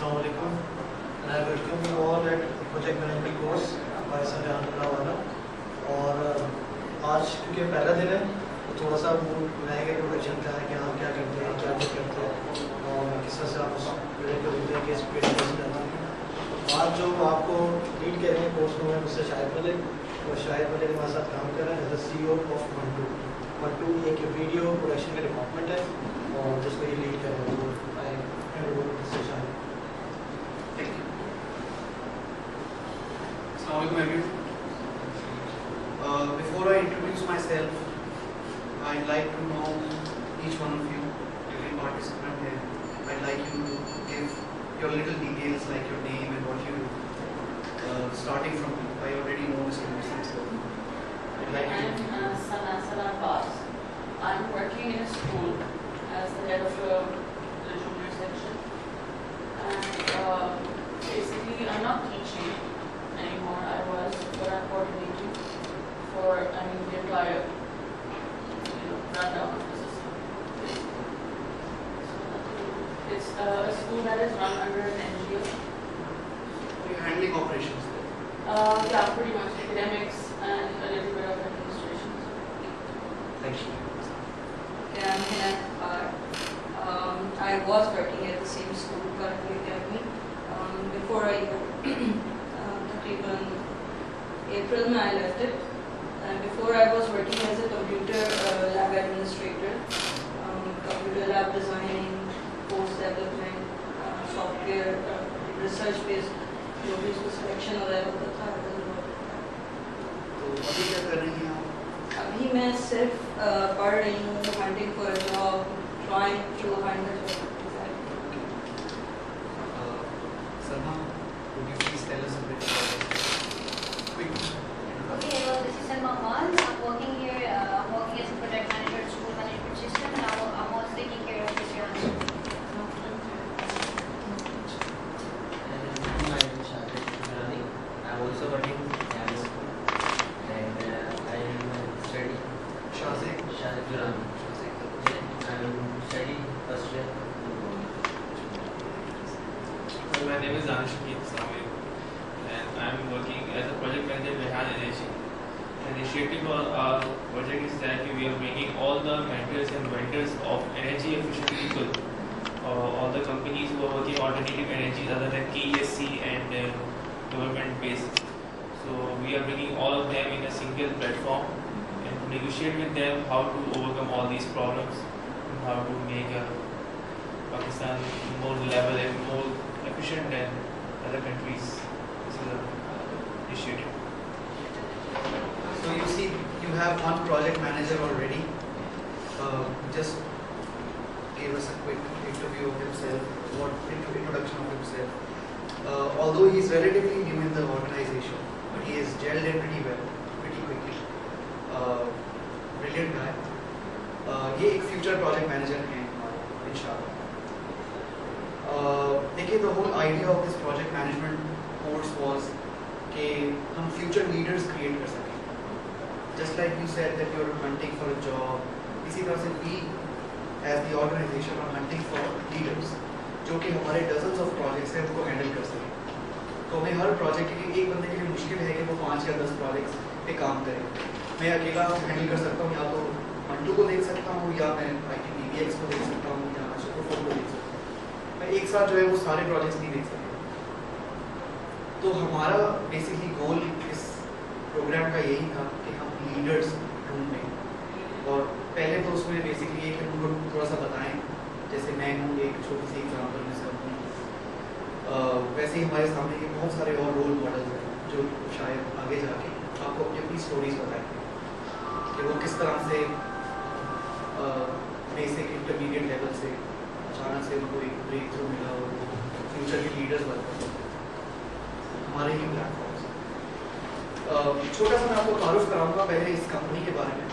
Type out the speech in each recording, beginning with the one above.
Assalamu alaikum, and I welcome you all at Project Management course by Sir Anwar। और आज क्योंकि पहला दिन है तो थोड़ा सा वो रहेगा इंट्रोडक्शन का है कि हम क्या करते हैं, क्या नहीं करते हैं और किस तरह से आप उस प्रोजेक्ट को देखते हैं, किस प्रोजेक्ट कैसे करते हैं। आज जो आपको लीड करेंगे कोर्स में उससे शाहिद मलिक, और शाहिद मलिक हमारे साथ काम कर रहे हैं as a CEO of Mantu। एक वीडियो प्रोडक्शन का डिपार्टमेंट है और जिसको ये लीड कर रहे हैं। Assalamualaikum everyone. Before I introduce myself, I'd like to know each one of you, every participant here. I'd like you to give your little details like your name and what you do. Starting from you. I already know Mr. Muslim. I'd like you to. I'm Sana Abbas. I'm working in a school as the head of the junior section. And basically, I'm not teaching anymore. I was, but I'm coordinating for the entire rundown of the system. So it's a school that is run under an NGO. You're handling operations there. Yeah, pretty much academics and a little bit of administration. Thank you. Yeah, I'm Hina Kaur. I was working at the same school, Karate Academy, before I takriban April mein I left it. And before I was working as a computer lab administrator, computer lab designing, course development, software, research based, जो भी उसको selection वगैरह होता था। तो अभी क्या कर रही हैं आप? अभी मैं सिर्फ पढ़ रही हूँ, hunting for a job, trying to find a job. Salma, would you please tell us a bit about it? Quick. Okay, well, this is Salma Aman. I'm working here. I'm working as a project manager at School Management System, and I'm also taking care of this year. I'm also working at a school and I am studying Shazek Durrani. I'm studying first year. My name is Danish Samir and I am working as a project manager at Rehan Energy. The initiative of our project is that we are bringing all the mentors and vendors of energy efficient vehicle, all the companies who are working alternative energies other than KESC and government based. So we are bringing all of them in a single platform and to negotiate with them how to overcome all these problems and how to make Pakistan more level and more efficient than other countries. This is an initiative. So you see, you have one project manager already. Just gave us a quick interview of himself, introduction of himself. Although he is relatively new in the organization, but he has gelled in pretty well, pretty quickly. Brilliant guy. ये एक future project manager हैं इंशाल्लाह. देखिए, the whole idea of this project management course was कि हम future leaders create कर सकें. Just like you said that you are hunting for a job, इसी तरह से we as the organization are hunting for leaders जो कि हमारे dozens of projects हैं उनको handle कर सकें. तो हमें हर project के लिए एक बंदे के लिए मुश्किल है कि वो 5 या 10 projects पे काम करे. मैं अकेला handle कर सकता हूँ, या तो मंटू को देख सकता हूँ, या मैं ITPBX को देख सकता हूँ, या सुपरफोन को देख सकता हूँ. मैं एक साथ जो है वो सारे projects नहीं देख सकता. तो हमारा basically goal इस program का यही था कि हम leaders ढूंढें. और पहले तो उसमें basically एक उनको थोड़ा सा बताएं, जैसे मैं हूँ, एक छोटी सी एग्जाम्पल में सब हूँ. वैसे ही हमारे सामने ये बहुत सारे और रोल मॉडल्स हैं जो शायद आगे जाके आपको अपनी अपनी स्टोरीज बताएंगे कि वो किस तरह से बेसिक इंटरमीडिएट लेवल से अचानक से उनको एक ब्रेक थ्रू मिला और वो फ्यूचर के लीडर्स बन गए हमारे ही प्लेटफॉर्म से. छोटा सा मैं आपको तारुफ कराऊंगा पहले इस कंपनी के बारे में.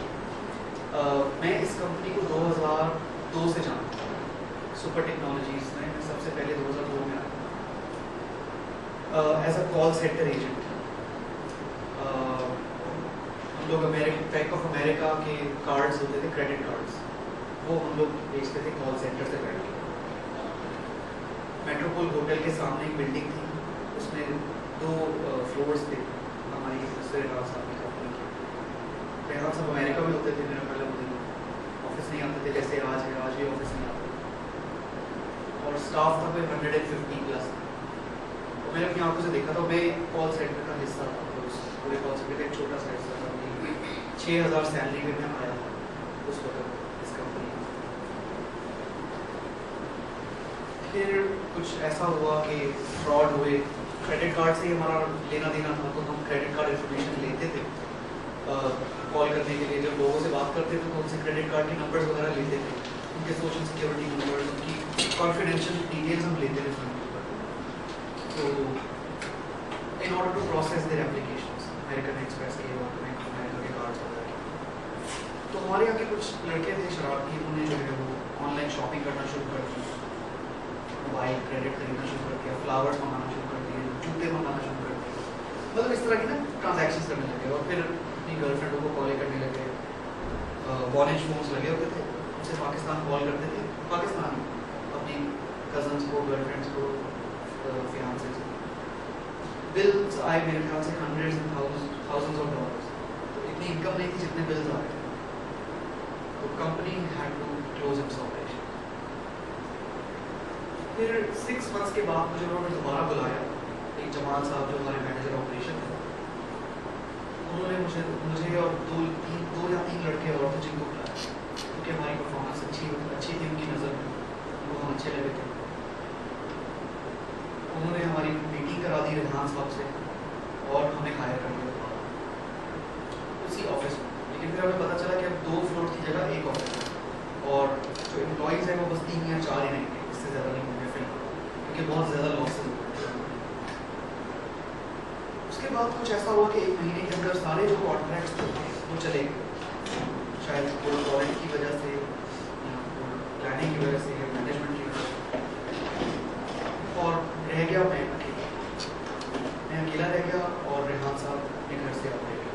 मैं इस कंपनी को 2002 से जानता हूँ. सुपर टेक्नोलॉजीज में मैं सबसे पहले 2002 में आया as a call centre agent. हम लोग बैंक ऑफ अमेरिका के कार्ड्स होते थे, क्रेडिट कार्ड्स, वो हम लोग बेचते थे कॉल सेंटर से बैठ के. मेट्रोपोल होटल के सामने एक बिल्डिंग थी, उसमें 2 फ्लोर्स थे हमारी दूसरे रेहान साहब की कंपनी के। रेहान साहब अमेरिका में होते थे, मेरा पहले दिन ऑफिस नहीं आते थे, जैसे आज है, आज भी ऑफिस नहीं आते, और स्टाफ था कोई 150 प्लस था। और मैंने अपनी आंखों से देखा था, मैं कॉल सेंटर का हिस्सा था, तो उस पूरे कॉल सेंटर का एक छोटा सा हिस्सा था। 6000 सैलरी में मैं आया था उस वक्त इस कंपनी में। फिर कुछ ऐसा हुआ कि फ्रॉड हुए, क्रेडिट कार्ड से ही हमारा लेना देना था, तो हम क्रेडिट कार्ड इन्फॉर्मेशन लेते थे कॉल करने के लिए। जब लोगों से बात करते थे तो उनसे क्रेडिट कार्ड के नंबर्स वगैरह लेते थे, उनके सोशल सिक्योरिटी नंबर, उनकी कॉन्फिडेंशियल डिटेल्स हम लेते थे फोन पर। तो in order to process their applications, American Express के और अमेरिका के कार्ड्स वगैरह के। तो हमारे यहाँ के कुछ लड़के थे शरारती, उन्होंने जो है वो ऑनलाइन शॉपिंग करना शुरू कर दी, मोबाइल क्रेडिट खरीदना शुरू कर दिया, फ्लावर्स मंगाना शुरू कर दिए, जूते मंगाना शुरू कर दिए, मतलब इस तरह की ना ट्रांजैक्शंस करने लगे। और फिर अपनी गर्लफ्रेंडों को कॉल करने लगे, वॉलेज फोन्स लगे होते थे, उनसे पाकिस्तान कॉल करते थे, पाकिस्तान अपनी कजन्स को, गर्लफ्रेंड्स को, फियांसेस को। बिल्स आए मेरे ख्याल से hundreds and thousands of dollars, तो इतनी इनकम नहीं थी जितने बिल्स आ रहे थे, तो company had to close its operation. फिर 6 मंथ्स के बाद मुझे उन्होंने दोबारा बुलाया, एक जमाल साहब जो हमारे मैनेजर ऑपरेशन थे, उन्होंने मुझे और दो या तीन लड़के और थे जिनको बुलाया, क्योंकि हमारी परफॉर्मेंस अच्छी थी उनकी नज़र में, उनको हम अच्छे लगे थे। उन्होंने हमारी मीटिंग करा दी रेहान साहब से और हमें हायर कर लिया उसी ऑफिस में। लेकिन फिर हमें पता चला कि अब 2 फ्लोर की जगह एक ऑफिस है, और जो एम्प्लॉइज़ हैं वो बस 3 या 4 ही रहेंगे, इससे ज़्यादा नहीं होंगे फिलहाल, क्योंकि बहुत ज़्यादा लॉसेस हो गए। उसके बाद कुछ ऐसा हुआ कि 1 महीने के अंदर सारे जो कॉन्ट्रैक्ट्स थे वो चले गए, शायद कोई क्वालिटी की वजह से या प्लानिंग की वजह से या मैनेजमेंट की वजह से, और रह गया मैं अकेला रह गया, और रेहान साहब अपने घर से आते गए।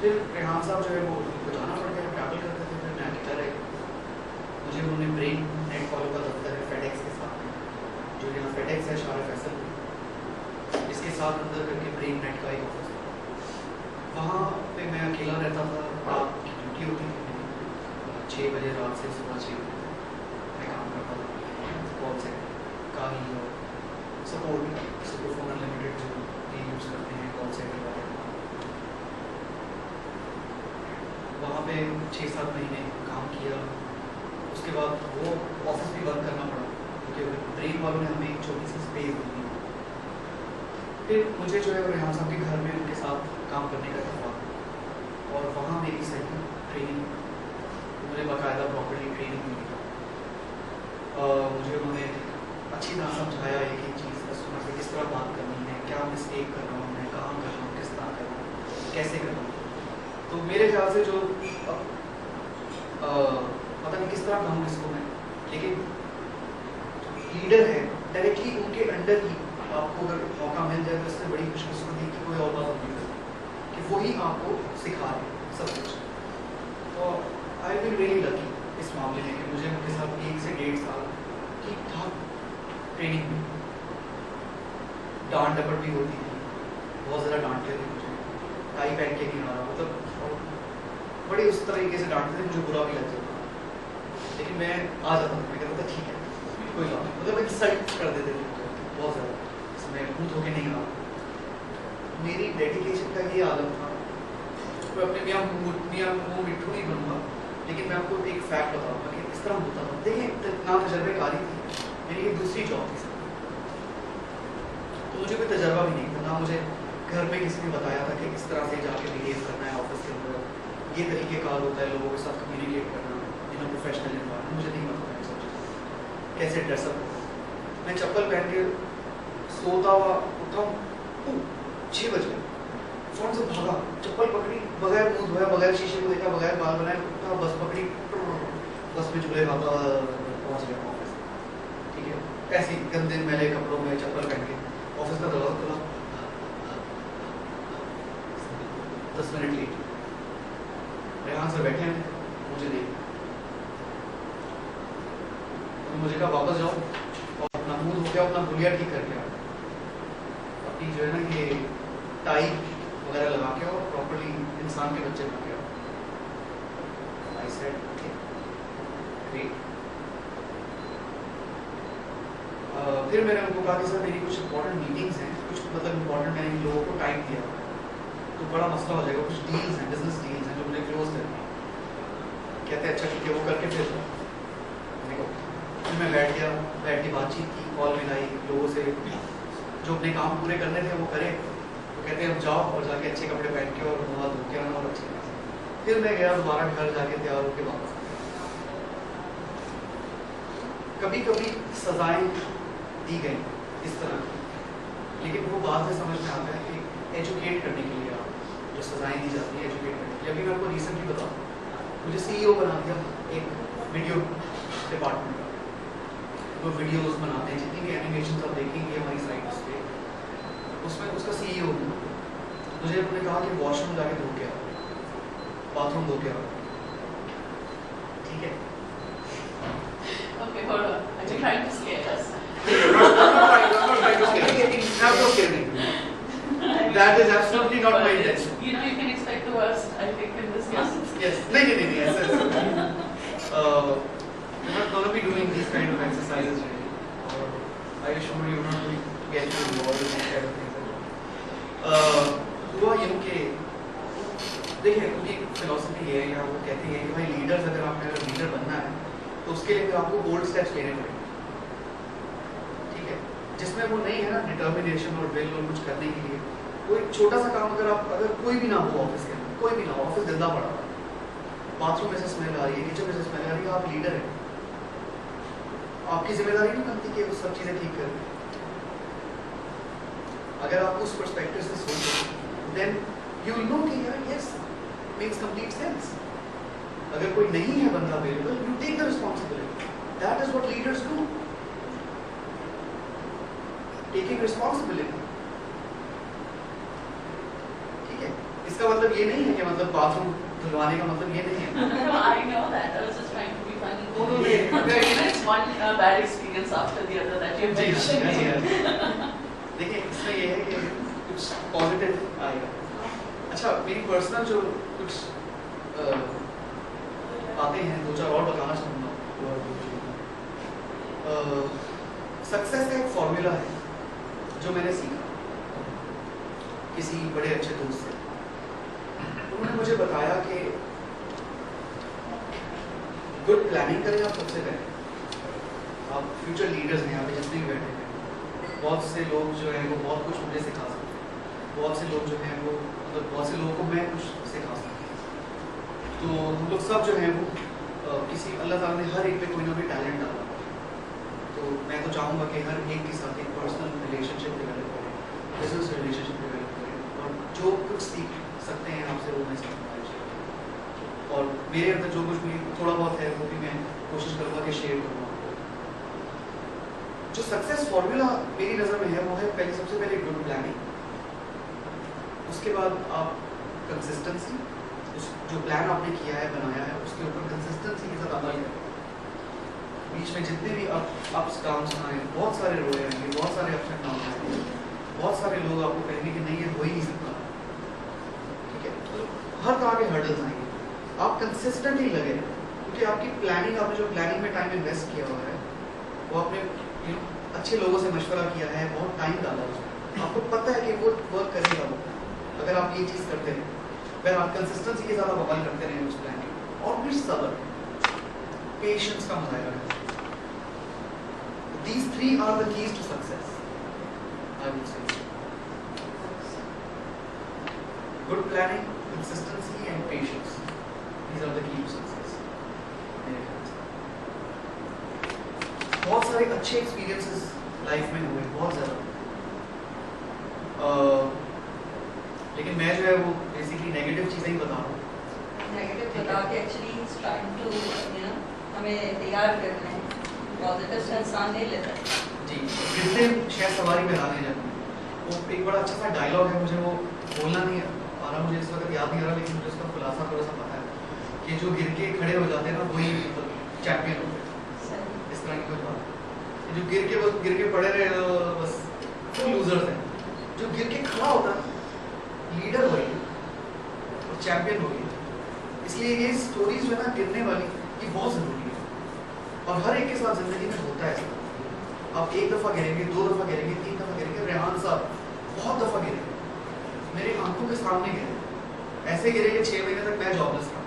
फिर रेहान साहब जो है वो उनको जाना पड़ गया, ट्रैवल करते थे, फिर मैं अकेला रह गया। मुझे उन्होंने ब्रेन नेट फॉलो का दफ्तर है फेडेक्स के साथ, जो यहाँ फेडेक्स है शार फैसल में, इसके साथ अंदर करके ब्रेन नेट का एक ऑफिस है, वहाँ पे मैं अकेला रहता था। रात की ड्यूटी होती थी मेरी, 6 बजे रात से सुबह 6 बजे मैं काम करता था कॉल सेंटर का ही, सपोर्ट फोन अनलिमिटेड जो ये यूज़ करते हैं कॉल सेंटर वाले, वहाँ पे 6-7 महीने काम किया। उसके बाद वो ऑफिस भी बंद करना पड़ा, क्योंकि ब्रेन वालों ने हमें एक छोटी सी स्पेस दी। फिर मुझे जो है रेहान साहब के घर में उनके साथ काम करने का इत्तेफाक, और वहाँ मेरी सही ट्रेनिंग, मुझे बाकायदा प्रॉपर्ली ट्रेनिंग मिली। मुझे उन्होंने अच्छी तरह समझाया एक एक चीज़, कस्टमर से किस तरह बात करनी है, क्या मिस्टेक कर रहा हूँ मैं, कहाँ कर रहा हूँ, किस तरह कर रहा हूँ, कैसे कर रहा हूँ। तो मेरे ख्याल से जो पता नहीं किस तरह कहूँ इसको मैं, लेकिन लीडर है डायरेक्टली उनके अंडर ही आपको अगर मौका मिल जाए तो इससे बड़ी खुशकिस्मती की कोई और बात नहीं है कि वही आपको सिखा रहे सब कुछ। तो आई विल रियली लकी इस मामले में कि मुझे उनके साथ 1 से 1.5 साल ठीक ठाक ट्रेनिंग में, डांट डपट भी होती थी, बहुत ज़्यादा डांटते थे मुझे, टाई पहन के नहीं आ रहा, मतलब बड़े उस तरीके से डांटते थे, मुझे बुरा भी लगता था, लेकिन मैं आ जाता था, मैं कहता था ठीक है कोई बात नहीं, मतलब इंसल्ट कर देते थे मुझे बहुत ज़्यादा, इसमें मुँह धो के नहीं रहा। मेरी डेडिकेशन का ये आदत था, मैं अपने मुँह मिट्ठू नहीं बनूंगा, लेकिन मैं आपको एक फैक्ट बताऊंगा कि इस तरह होता था। देखिए ना तजर्बेकारी थी, मेरी एक दूसरी जॉब थी, तो मुझे कोई तजर्बा भी नहीं था, ना मुझे घर में किसी ने बताया था कि इस तरह से जाके बिहेव करना है ऑफिस के अंदर, ये तरीक़ेकार होता है लोगों के साथ कम्युनिकेट करना इन अ प्रोफेशनल एनवायरनमेंट, मुझे नहीं पता था सब चीज़ कैसे ड्रेसअप हो। मैं चप्पल पहन के सोता हुआ उठा, 6 बज गए, फ़ोन से भागा, चप्पल पकड़ी, बगैर मुँह धोया, बगैर शीशे को देखा, बगैर बाल बनाए, उठा, बस पकड़ी, बस में चूल्हे खाता पहुँच गया ऑफिस। ठीक है, ऐसे ही गंदे मैले कपड़ों में चप्पल पहन के ऑफिस का दरवाजा खुला, 10 मिनट लेट, रेहान सर बैठे हैं, मुझे देख, मुझे कहा वापस जाओ जाओ अपना भूलिया ठीक करके आओ, अपनी जो है ना ये टाई वगैरह लगा के और प्रॉपर्ली इंसान के बच्चे बना के आओ। I said great. फिर मैंने उनको कहा कि सर मेरी कुछ इंपॉर्टेंट मीटिंग्स हैं, कुछ मतलब इंपॉर्टेंट मैंने इन लोगों को टाइम दिया हुआ है, तो बड़ा मसला हो जाएगा, कुछ डील्स हैं, बिजनेस डील्स हैं जो मुझे क्लोज करनी है। कहते हैं अच्छा ठीक है वो करके फिर मैं बैठ गया, बैठ के बातचीत की, कॉल मिलाई लोगों से, जो अपने काम पूरे करने थे वो करे। तो कहते हैं अब जाओ और जाके अच्छे कपड़े पहन के और मुँह धो के आना और अच्छे। फिर मैं गया दोबारा घर जाके तैयार होकर वापस। कभी कभी सजाएं दी गई इस तरह की, लेकिन वो बाद में समझ में आता है कि एजुकेट करने के लिए आप जो सजाएं दी जाती है एजुकेट करने के लिए। अभी मैं आपको रिसेंटली बताऊँ, मुझे CEO बना दिया एक वीडियो डिपार्टमेंट का, वो वीडियोस बनाते हैं, जितनी भी एनिमेशन आप देखेंगे हमारी साइट्स पे, उसमें उसका CEO हूँ। मुझे उन्होंने कहा कि वॉशरूम जाके धो के आओ, बाथरूम धो के आओ, ठीक है? Okay, hold on. Are you trying to scare us? That is absolutely not my intention. You know, you can expect the worst, I think, in this case. Yes, नहीं, ऐसा we're not going to be doing these kind of exercises really. Or I assure you, we're not going to get you involved in these kind of things. हुआ यूँ कि देखिए उनकी philosophy ये है, या वो कहती है कि भाई लीडर्स अगर आपने लीडर बनना है तो उसके लिए आपको बोल्ड स्टेप्स लेने पड़ेंगे, ठीक है? जिसमें वो नहीं है ना डिटर्मिनेशन और विल और कुछ करने के लिए, कोई छोटा सा काम अगर कोई भी ना हो ऑफिस के अंदर, कोई भी ना हो, ऑफिस गंदा पड़ा हुआ, बाथरूम में से स्मेल आ रही है, किचन में से स्मेल आ रही है, आप लीडर हैं, आपकी जिम्मेदारी नहीं बनती कि वो सब चीज़ें ठीक करें। अगर आप उस पर्सपेक्टिव से सोचो, देन यू विल नो कि यार यस मेक्स कंप्लीट सेंस। अगर कोई नहीं है बंदा available, you take the responsibility. That is what leaders do, taking responsibility, ठीक है? इसका मतलब ये नहीं है कि मतलब बाथरूम धुलवाने का मतलब ये नहीं है। No, I know that. I was just trying to be funny. No, It's one bad experience after the other that you mentioned. देखिए इसमें ये है कि कुछ पॉजिटिव आएगा। अच्छा, मेरी पर्सनल जो कुछ बातें हैं, दो चार और बताना चाहूँगा। सक्सेस का एक फॉर्मूला है जो मैंने सीखा किसी बड़े अच्छे दोस्त से। उन्होंने मुझे बताया कि गुड प्लानिंग करें आप सबसे पहले। आप फ्यूचर लीडर्स हैं, यहाँ पे जितने भी बैठे हैं, बहुत से लोग जो है वो बहुत कुछ मुझे सिखा सकते हैं, बहुत से लोग जो हैं वो मतलब बहुत से लोगों को मैं कुछ सिखा सकता हूँ। तो हम लोग सब जो हैं वो किसी अल्लाह ताला ने हर एक पे कोई ना कोई टैलेंट डाला, तो मैं तो चाहूँगा कि हर एक के साथ एक पर्सनल रिलेशनशिप डेवलप करें, बिजनेस रिलेशनशिप डेवलप करें, और जो कुछ सीख सकते हैं आपसे वो मैं सीखूँगा। और मेरे अंदर जो कुछ भी थोड़ा बहुत है वो भी मैं कोशिश करूँगा कि शेयर करूँगा। जो सक्सेस फॉर्मूला मेरी नज़र में है वो है पहले, सबसे पहले गुड प्लानिंग, उसके बाद आप कंसिस्टेंसी, जो प्लान आपने किया है बनाया है उसके ऊपर कंसिस्टेंसी के साथ अमल करें। बीच में जितने भी अप्स डाउन्स आए, बहुत सारे रोए आएंगे, बहुत सारे अप्स एंड डाउन्स आएंगे, बहुत सारे लोग आपको कहेंगे कि नहीं ये हो ही नहीं सकता, ठीक है? तो हर तरह के हर्डल्स आएंगे, आप कंसिस्टेंट ही लगे, क्योंकि आपकी प्लानिंग, आपने जो प्लानिंग में टाइम इन्वेस्ट किया हुआ है वो आपने अच्छे लोगों से मशवरा किया है, बहुत टाइम डाला उसमें, आपको पता है कि वो वर्क करेगा। वो अगर आप ये चीज़ करते हैं, अगर आप कंसिस्टेंसी के साथ आप अमल करते रहें उस प्लानिंग, और फिर सब्र, पेशेंस का मुजाहिरा करें। These three are the keys to success, I would say. Good planning, consistency and patience. These are the key to success. बहुत सारे अच्छे एक्सपीरियंसेस लाइफ में हुए, बहुत ज़्यादा, लेकिन मैं जो है वो बेसिकली नेगेटिव चीज़ें ही बता रहा हूँ। नेगेटिव बता के एक्चुअली ट्राइंग टू हमें तैयार करना है, पॉजिटिव से इंसान नहीं लेता जी। गिरते शायद सवारी में आने जाते हैं, वो एक बड़ा अच्छा सा डायलॉग है, मुझे वो बोलना नहीं आ रहा, मुझे इस वक्त याद नहीं आ रहा, लेकिन मुझे उसका खुलासा थोड़ा सा पता है कि जो गिर के खड़े हो जाते हैं ना वही मतलब चैंपियन होते हैं, इस तरह की कोई बात। जो गिर के पड़े रहे बस लूजर्स हैं। जो गिर के खड़ा होता है लीडर वही और चैंपियन वही। इसलिए ये स्टोरीज जो है ना गिरने वाली ये बहुत ज़रूरी है और हर एक के साथ ज़िंदगी में होता है ऐसा। आप एक दफ़ा गिरेंगे, 2 दफ़ा गिरेंगे, 3 दफ़ा गिरेंगे। रेहान साहब बहुत दफ़ा गिरे, मेरे आंखों के सामने गिरे, ऐसे गिरे कि 6 महीने तक मैं जॉबलेस था।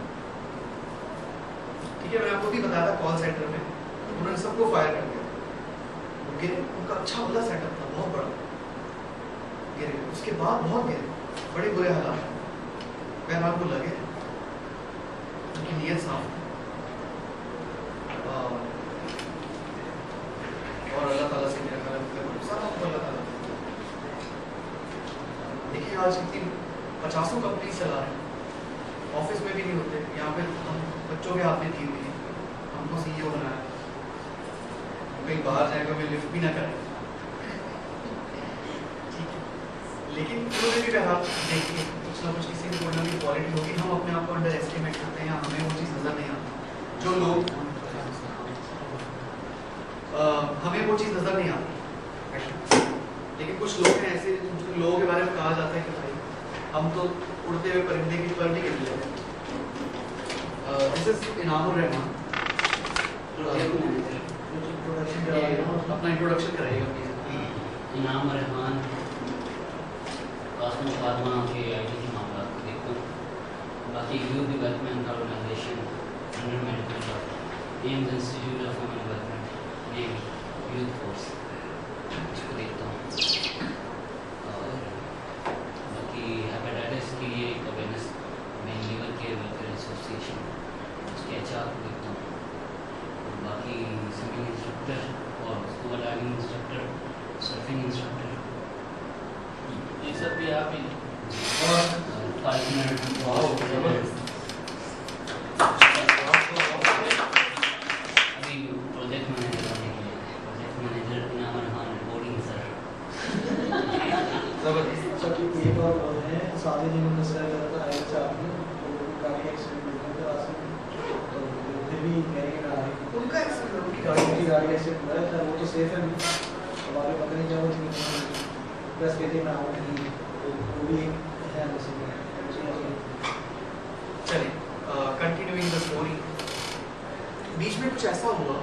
ठीक है, मैं आपको भी बताया था कॉल सेंटर में उन्होंने सबको फायर कर दिया। गिरे, उनका अच्छा वाला सेटअप था, बहुत बड़ा। गिरे, उसके बाद बहुत गिरे, बड़े बुरे हालात। बहरहाल को लगे, उनकी नीयत साफ थी और अल्लाह ताला से मेरा सारा अल्लाह ताला। देखिए आज इतनी 50 कंपनी चला रहे हैं, ऑफिस में भी नहीं होते। यहाँ पे हम बच्चों के हाथ में दी हुई है, हमको CEO बनाया। कहीं बाहर जाएगा मैं लिफ्ट भी ना करें, ठीक है। लेकिन उन्होंने भी बहरहाल देखिए कुछ ना कुछ किसी भी कोई क्वालिटी होगी। हम अपने आप को अंडर एस्टिमेट करते हैं, हमें वो चीज़ नज़र नहीं आती। जो लोग हमें वो चीज़ नज़र नहीं आती। लेकिन कुछ लोग हैं ऐसे जिन लोगों के बारे में कहा जाता है कि भाई हम तो उड़ते हुए परिंदे की पर नहीं गिर लेते। दिस इज इनामुर रहमान, अपना इंट्रोडक्शन कराइएगा please. Inam Rahman Cosmo Pharma के IT के मामला को देखता हूँ। बाकी youth development organisation under management of AIIMS institute of human development name youth force, इसको देखता हूँ। और बाकी हेपेटाइटिस के लिए एक अवेयरनेस में लीवर केयर वेलफेयर एसोसिएशन, उसके HR को देखता हूँ। बाकी स्विमिंग इंस्ट्रक्टर और scuba diving instructor, surfing instructor, ये सब भी आप ही और पार्टनर अभी प्रोजेक्ट मैनेजर बनने के लिए प्रोजेक्ट मैनेजर इनाम रहमान रिपोर्टिंग सर। जबरदस्त। सर की एक और है, सारे दिनों में सर आया था आपने तो गाड़ी एक्सीडेंट हो गया तो फिर भी मेरी गाड़ी उनका एक्सीडेंट, उनकी गाड़ी एक्सीडेंट हुआ है। वो तो सेफ है, हमारे पता नहीं क्या वो थी बस कहते मैं आऊँगी, वो भी एक है नसीब है। चलिए कंटिन्यूइंग द स्टोरी, बीच में कुछ ऐसा हुआ,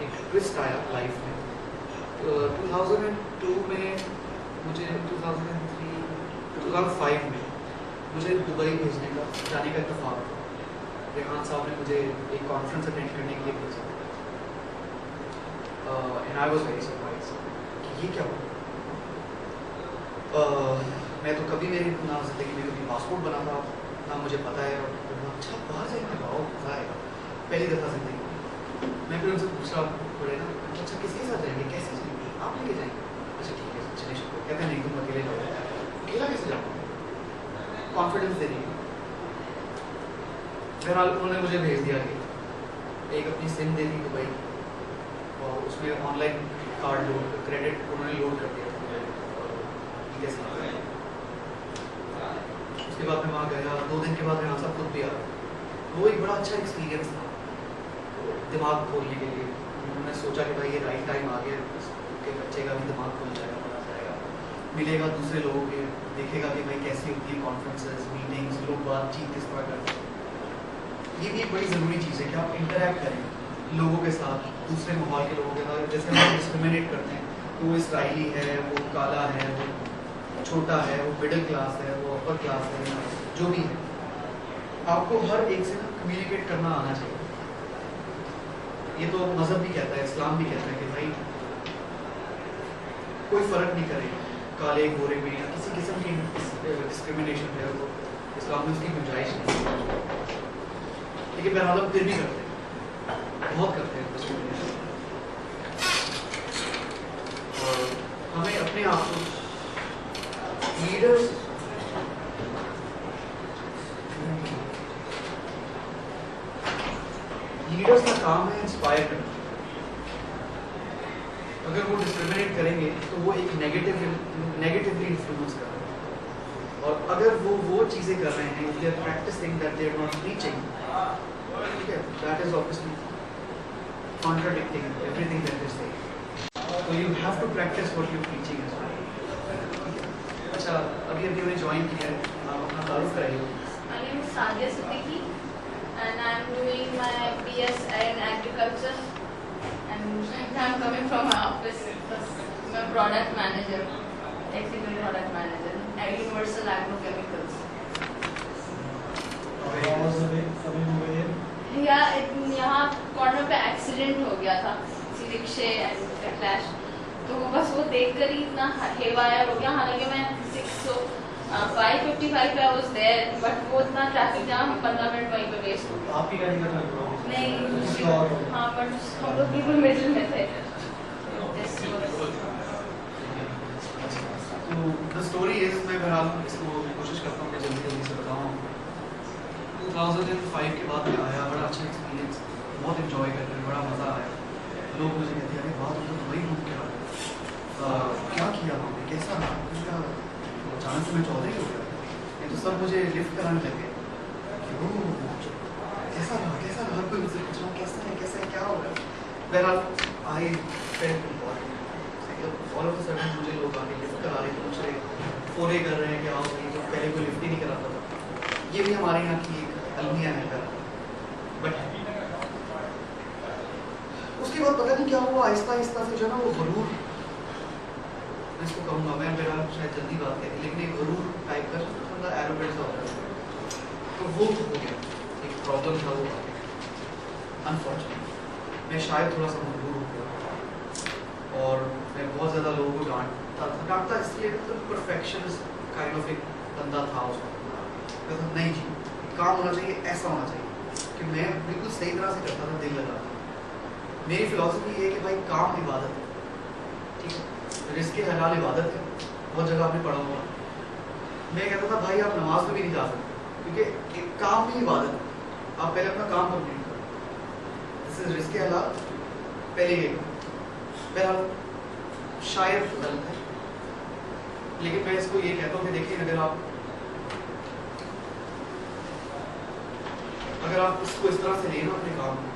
एक ट्विस्ट आया लाइफ में। 2002 में मुझे 2003 2005 में मुझे दुबई भेजने का जाने का इत्तेफाक था। रेहान साहब ने मुझे एक कॉन्फ्रेंस अटेंड करने के लिए भेजा and I was very surprised कि ये क्या हुआ। मैं तो कभी मेरी ना ज़िंदगी में कभी पासपोर्ट बना था, ना मुझे पता है। और अच्छा बाहर जाएंगे, बहुत मज़ा आएगा, पहली दफ़ा ज़िंदगी में। मैं फिर उनसे पूछा पड़े ना, अच्छा किसके साथ जाएंगे, कैसे जाएंगे, आप लेके जाएंगे? अच्छा ठीक है चलिए शुक्र। कहते हैं नहीं तुम अकेले जाओ। अकेला कैसे जाओ? कॉन्फिडेंस दे रही है। बहरहाल उन्होंने मुझे भेज दिया कि एक अपनी सिम दे दी दुबई और उसमें ऑनलाइन कार्ड लोड क्रेडिट उन्होंने लोड कर दिया था। उसके बाद मैं वहाँ गया, 2 दिन के बाद यहाँ सब खुद भी आ गया। वो एक बड़ा अच्छा एक्सपीरियंस था दिमाग खोलने के लिए। उन्होंने सोचा कि भाई ये राइट टाइम आ गया, उसके बच्चे का भी दिमाग खुल जाएगा, पता जाएगा, मिलेगा दूसरे लोगों के, देखेगा कि भाई कैसी होती है कॉन्फ्रेंसेस, मीटिंग्स, लोग बातचीत किस तरह करते हैं। ये भी एक बड़ी ज़रूरी चीज़ है कि आप इंटरेक्ट करें लोगों के साथ, दूसरे माहौल के लोगों के साथ। जैसे हम डिस्क्रिमिनेट करते हैं, तो वो इसराइली है, वो काला है, वो छोटा है, वो मिडिल क्लास है, वो अपर क्लास है, जो भी है, आपको हर एक से ना कम्युनिकेट करना आना चाहिए। ये तो मज़हब भी कहता है, इस्लाम भी कहता है कि भाई कोई फ़र्क नहीं करेगा काले गोरे में या किसी किस्म की डिस्क्रिमिनेशन है, वो इस्लाम में उसकी गुंजाइश नहीं है। लेकिन बहरहाल हम फिर भी करते हैं, बहुत करते हैं डिस्क्रिमिनेशन। और हमें अपने आप को लीडर्स का काम है इंस्पायर करना। अगर वो डिस्क्रिमिनेट करेंगे तो वो एक नेगेटिवली इन्फ्लुएंस कर रहे हैं। और अगर वो चीज़ें कर रहे हैं, they are practicing that they are not reaching, ठीक है, that is obviously contradicting everything that they say. So you have to practice what you're preaching as well. अच्छा, अभी हमने ज्वाइन किया है, आप अपना तारुफ कराइए. My name is Sadia Siddiqui and I'm doing my BS in agriculture and I'm coming from my office. I'm a product manager, technical product manager at Universal Agrochemicals. How was the way coming over here? यहाँ corner पे accident हो गया था किसी रिक्शे and clash, तो वो बस वो देखकर ही इतना हेवायर हो गया. हालांकि मैं 5:55 पे आई वाज देयर, बट वो इतना ट्रैफिक जाम 15 मिनट वहीं पे वेस्ट हो गया. आपकी गाड़ी का कोई प्रॉब्लम नहीं, हाँ, बट हम लोग बिल्कुल मिडिल में थे. तो द स्टोरी इज, मैं बहरहाल इसको कोशिश करता हूँ कि जल्दी जल्दी से बताऊँ. 2005 के बाद में आया, बड़ा अच्छा एक्सपीरियंस, बहुत इन्जॉय करके बड़ा मज़ा आया. लोग मुझे कहते हैं अरे वाह तुम तो दुबई घूम के आ गए, क्या किया हमने, कैसा रहा, क्या अचानक से मैं चौधरी हो गया. ये तो सब मुझे लिफ्ट कराने लगे कि वो कैसा रहा, हर कोई मुझसे पूछ रहा कैसा है क्या हो रहा है. बहरहाल I felt important. All of a sudden मुझे लोग आके लिफ्ट करा रहे, पूछ रहे, फोरे कर रहे हैं कि आओ भाई, तो पहले कोई लिफ्ट ही नहीं कराता था. ये भी हमारे यहाँ की एक अलमिया है कर. बट उसके बाद पता नहीं क्या हुआ, आहिस्ता आहिस्ता से जो ना वो गरूर, मैं इसको कहूँगा, मैं मेरा शायद जल्दी बात कहती, लेकिन एक गरूर टाइप का थोड़ा एरोगेंस होता है, तो वो हो गया. एक प्रॉब्लम था वो, अनफॉर्चुनेटली मैं शायद थोड़ा सा मजबूर हो गया और मैं बहुत ज़्यादा लोगों को डांटता इसलिए तो परफेक्शनिस्ट काइंड ऑफ एक बंदा था उसमें. नहीं जी, काम होना चाहिए, ऐसा होना चाहिए कि मैं बिल्कुल सही तरह से करता था, दिल लगा. मेरी फिलॉसफी ये है कि भाई काम इबादत है, ठीक है, रिस्क हलाल इबादत है, बहुत जगह आपने पढ़ा हुआ. मैं कहता था भाई आप नमाज में भी नहीं जा सकते क्योंकि एक काम भी इबादत है. आप पहले अपना काम कंप्लीट करो, दिस इज रिस्क हलाल, पहले ये बहरहाल शायद गलत है, लेकिन मैं इसको ये कहता हूँ कि देखिए अगर आप इसको इस तरह से लेना अपने काम को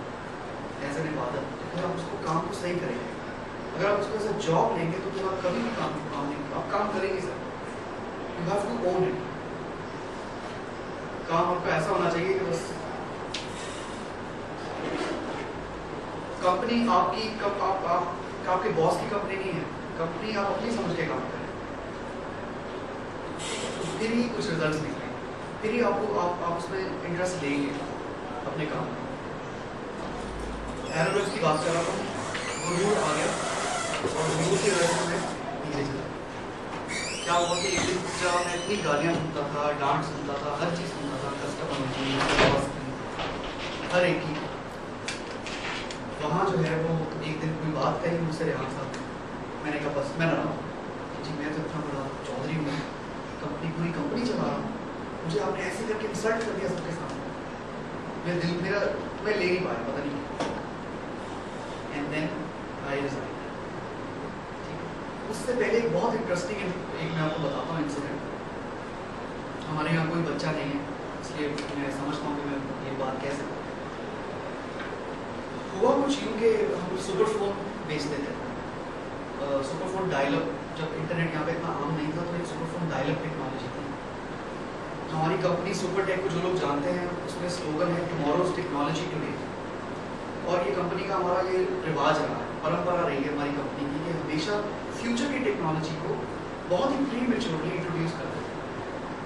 ऐसे इबादत, तो फिर आप उसको काम को सही करेंगे. अगर आप उसको ऐसा जॉब लेंगे तो फिर आप कभी भी काम नहीं, आप काम करेंगे sir. You have to own it. काम आपका ऐसा होना चाहिए कि बस कंपनी आपकी आपके बॉस की कंपनी नहीं है, कंपनी आप अपनी समझ के काम करें, फिर ही कुछ रिजल्ट निकलेंगे, फिर ही आप उसमें इंटरेस्ट लेंगे अपने काम में. एरोबिक्स की बात कर रहा था, गुरूर आ गया और गुरूर की वजह से मैं नीचे चला. क्या हुआ कि एक दिन जब मैं इतनी गालियाँ सुनता था, डांट सुनता था, हर चीज़ सुनता था, कस्टमर की, बॉस की, हर एक की. वहाँ जो है वो एक दिन कोई बात कही मुझसे रेहान साहब ने. मैंने कहा बस मैं रहा हूँ जी, मैं तो इतना बड़ा चौधरी हूँ, पूरी कंपनी चला रहा हूँ, मुझे आपने ऐसे करके इंसल्ट कर दिया सबके सामने. मैं ले नहीं पाया, पता नहीं. And then I resign. उससे पहले एक बहुत इंटरेस्टिंग एक मैं आपको बताता हूँ इंसिडेंट. हमारे यहाँ कोई बच्चा नहीं है, इसलिए मैं समझता हूँ कि मैं ये बात कह सकता हूँ. हुआ कुछ यूँ कि हम सुपर फोन बेचते थे. सुपर फोन डायलअप, जब इंटरनेट यहाँ पे इतना आम नहीं था, तो एक सुपर फोन डायलअप टेक्नोलॉजी थी. हमारी कंपनी सुपरटेक को जो लोग जानते हैं, उसमें स्लोगन है टुमारोज टेक्नोलॉजी टुडे. और ये कंपनी का हमारा ये रिवाज रहा है, परंपरा रही है हमारी कंपनी की कि हमेशा फ्यूचर की टेक्नोलॉजी को बहुत ही प्री मेच्योरली इंट्रोड्यूस करते हैं.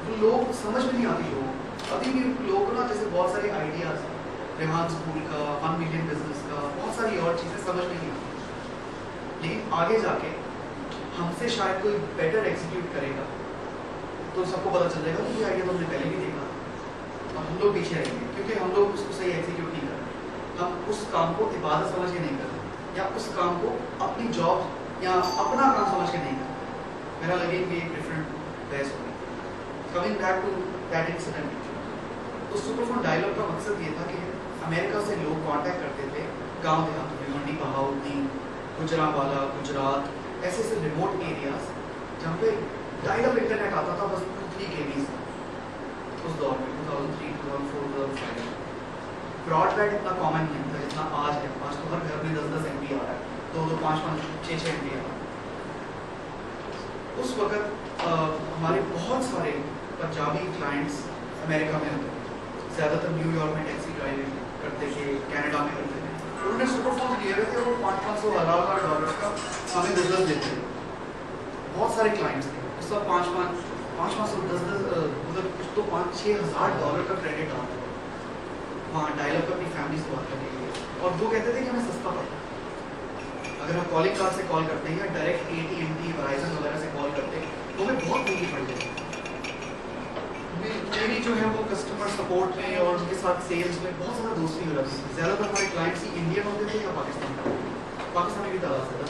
तो लोग समझ में नहीं आती. लोग अभी भी लोगों को ना जैसे बहुत सारे आइडियाज़, रेहान स्कूल का, 1 मिलियन बिजनेस का, बहुत सारी और चीज़ें समझ में नहीं आती. लेकिन आगे जाके हमसे शायद कोई बेटर एग्जीक्यूट करेगा तो सबको पता चल जाएगा कि ये आइडिया तो हमने पहले भी देखा. अब हम लोग पीछे रहेंगे क्योंकि हम लोग उसको सही एग्जीक्यूट नहीं कर रहे. हम उस काम को इबादत समझ के नहीं कर रहे, या उस काम को अपनी जॉब या अपना काम समझ के नहीं कर रहे. मेरा लगे कि एक डिफरेंट बहस होगी. Coming back to that incident, तो सुपरफोन डायलॉग का मकसद ये था कि अमेरिका से लोग कांटेक्ट करते थे गांव देहातों में, मंडी बहाउद्दीन, गुजरावाला, गुजरात, ऐसे रिमोट एरियाज जहाँ पे डायल-अप इंटरनेट आता था बस 3 kbs उस दौर में 2003, 2004, 2005. ब्रॉडबैंड इतना कॉमन नहीं था जितना आज है। आज तो हर घर में 10-10 MB आ रहा है, 2-2, 5-5, 6-6 MB आ रहा है। उस वक्त हमारे बहुत सारे पंजाबी क्लाइंट्स अमेरिका में होते थे, ज़्यादातर न्यूयॉर्क में टैक्सी ड्राइविंग करते थे, कनाडा में करते थे। उन्होंने सुपरफोन लिए हुए थे और वो $500-1,000 का हमें बिजनेस देते थे। बहुत सारे क्लाइंट्स थे, उस वक्त 500, 10-10, मतलब कुछ तो $5,000-6,000 का क्रेडिट आता था वहाँ डायलअप अपनी फैमिली से बात करने के लिए। और वो कहते थे कि हमें सस्ता पड़ता है। अगर हम कॉलिंग कार्ड से कॉल करते हैं या डायरेक्ट AT&T, Verizon वगैरह से कॉल करते हैं तो हमें बहुत महंगी पड़ जाती है। मेरी जो है वो कस्टमर सपोर्ट में और उनके साथ सेल्स में बहुत ज़्यादा दोस्ती हो जाती थी। ज़्यादातर हमारे क्लाइंट्स ही इंडियन होते थे या पाकिस्तानी भी तादाद से था,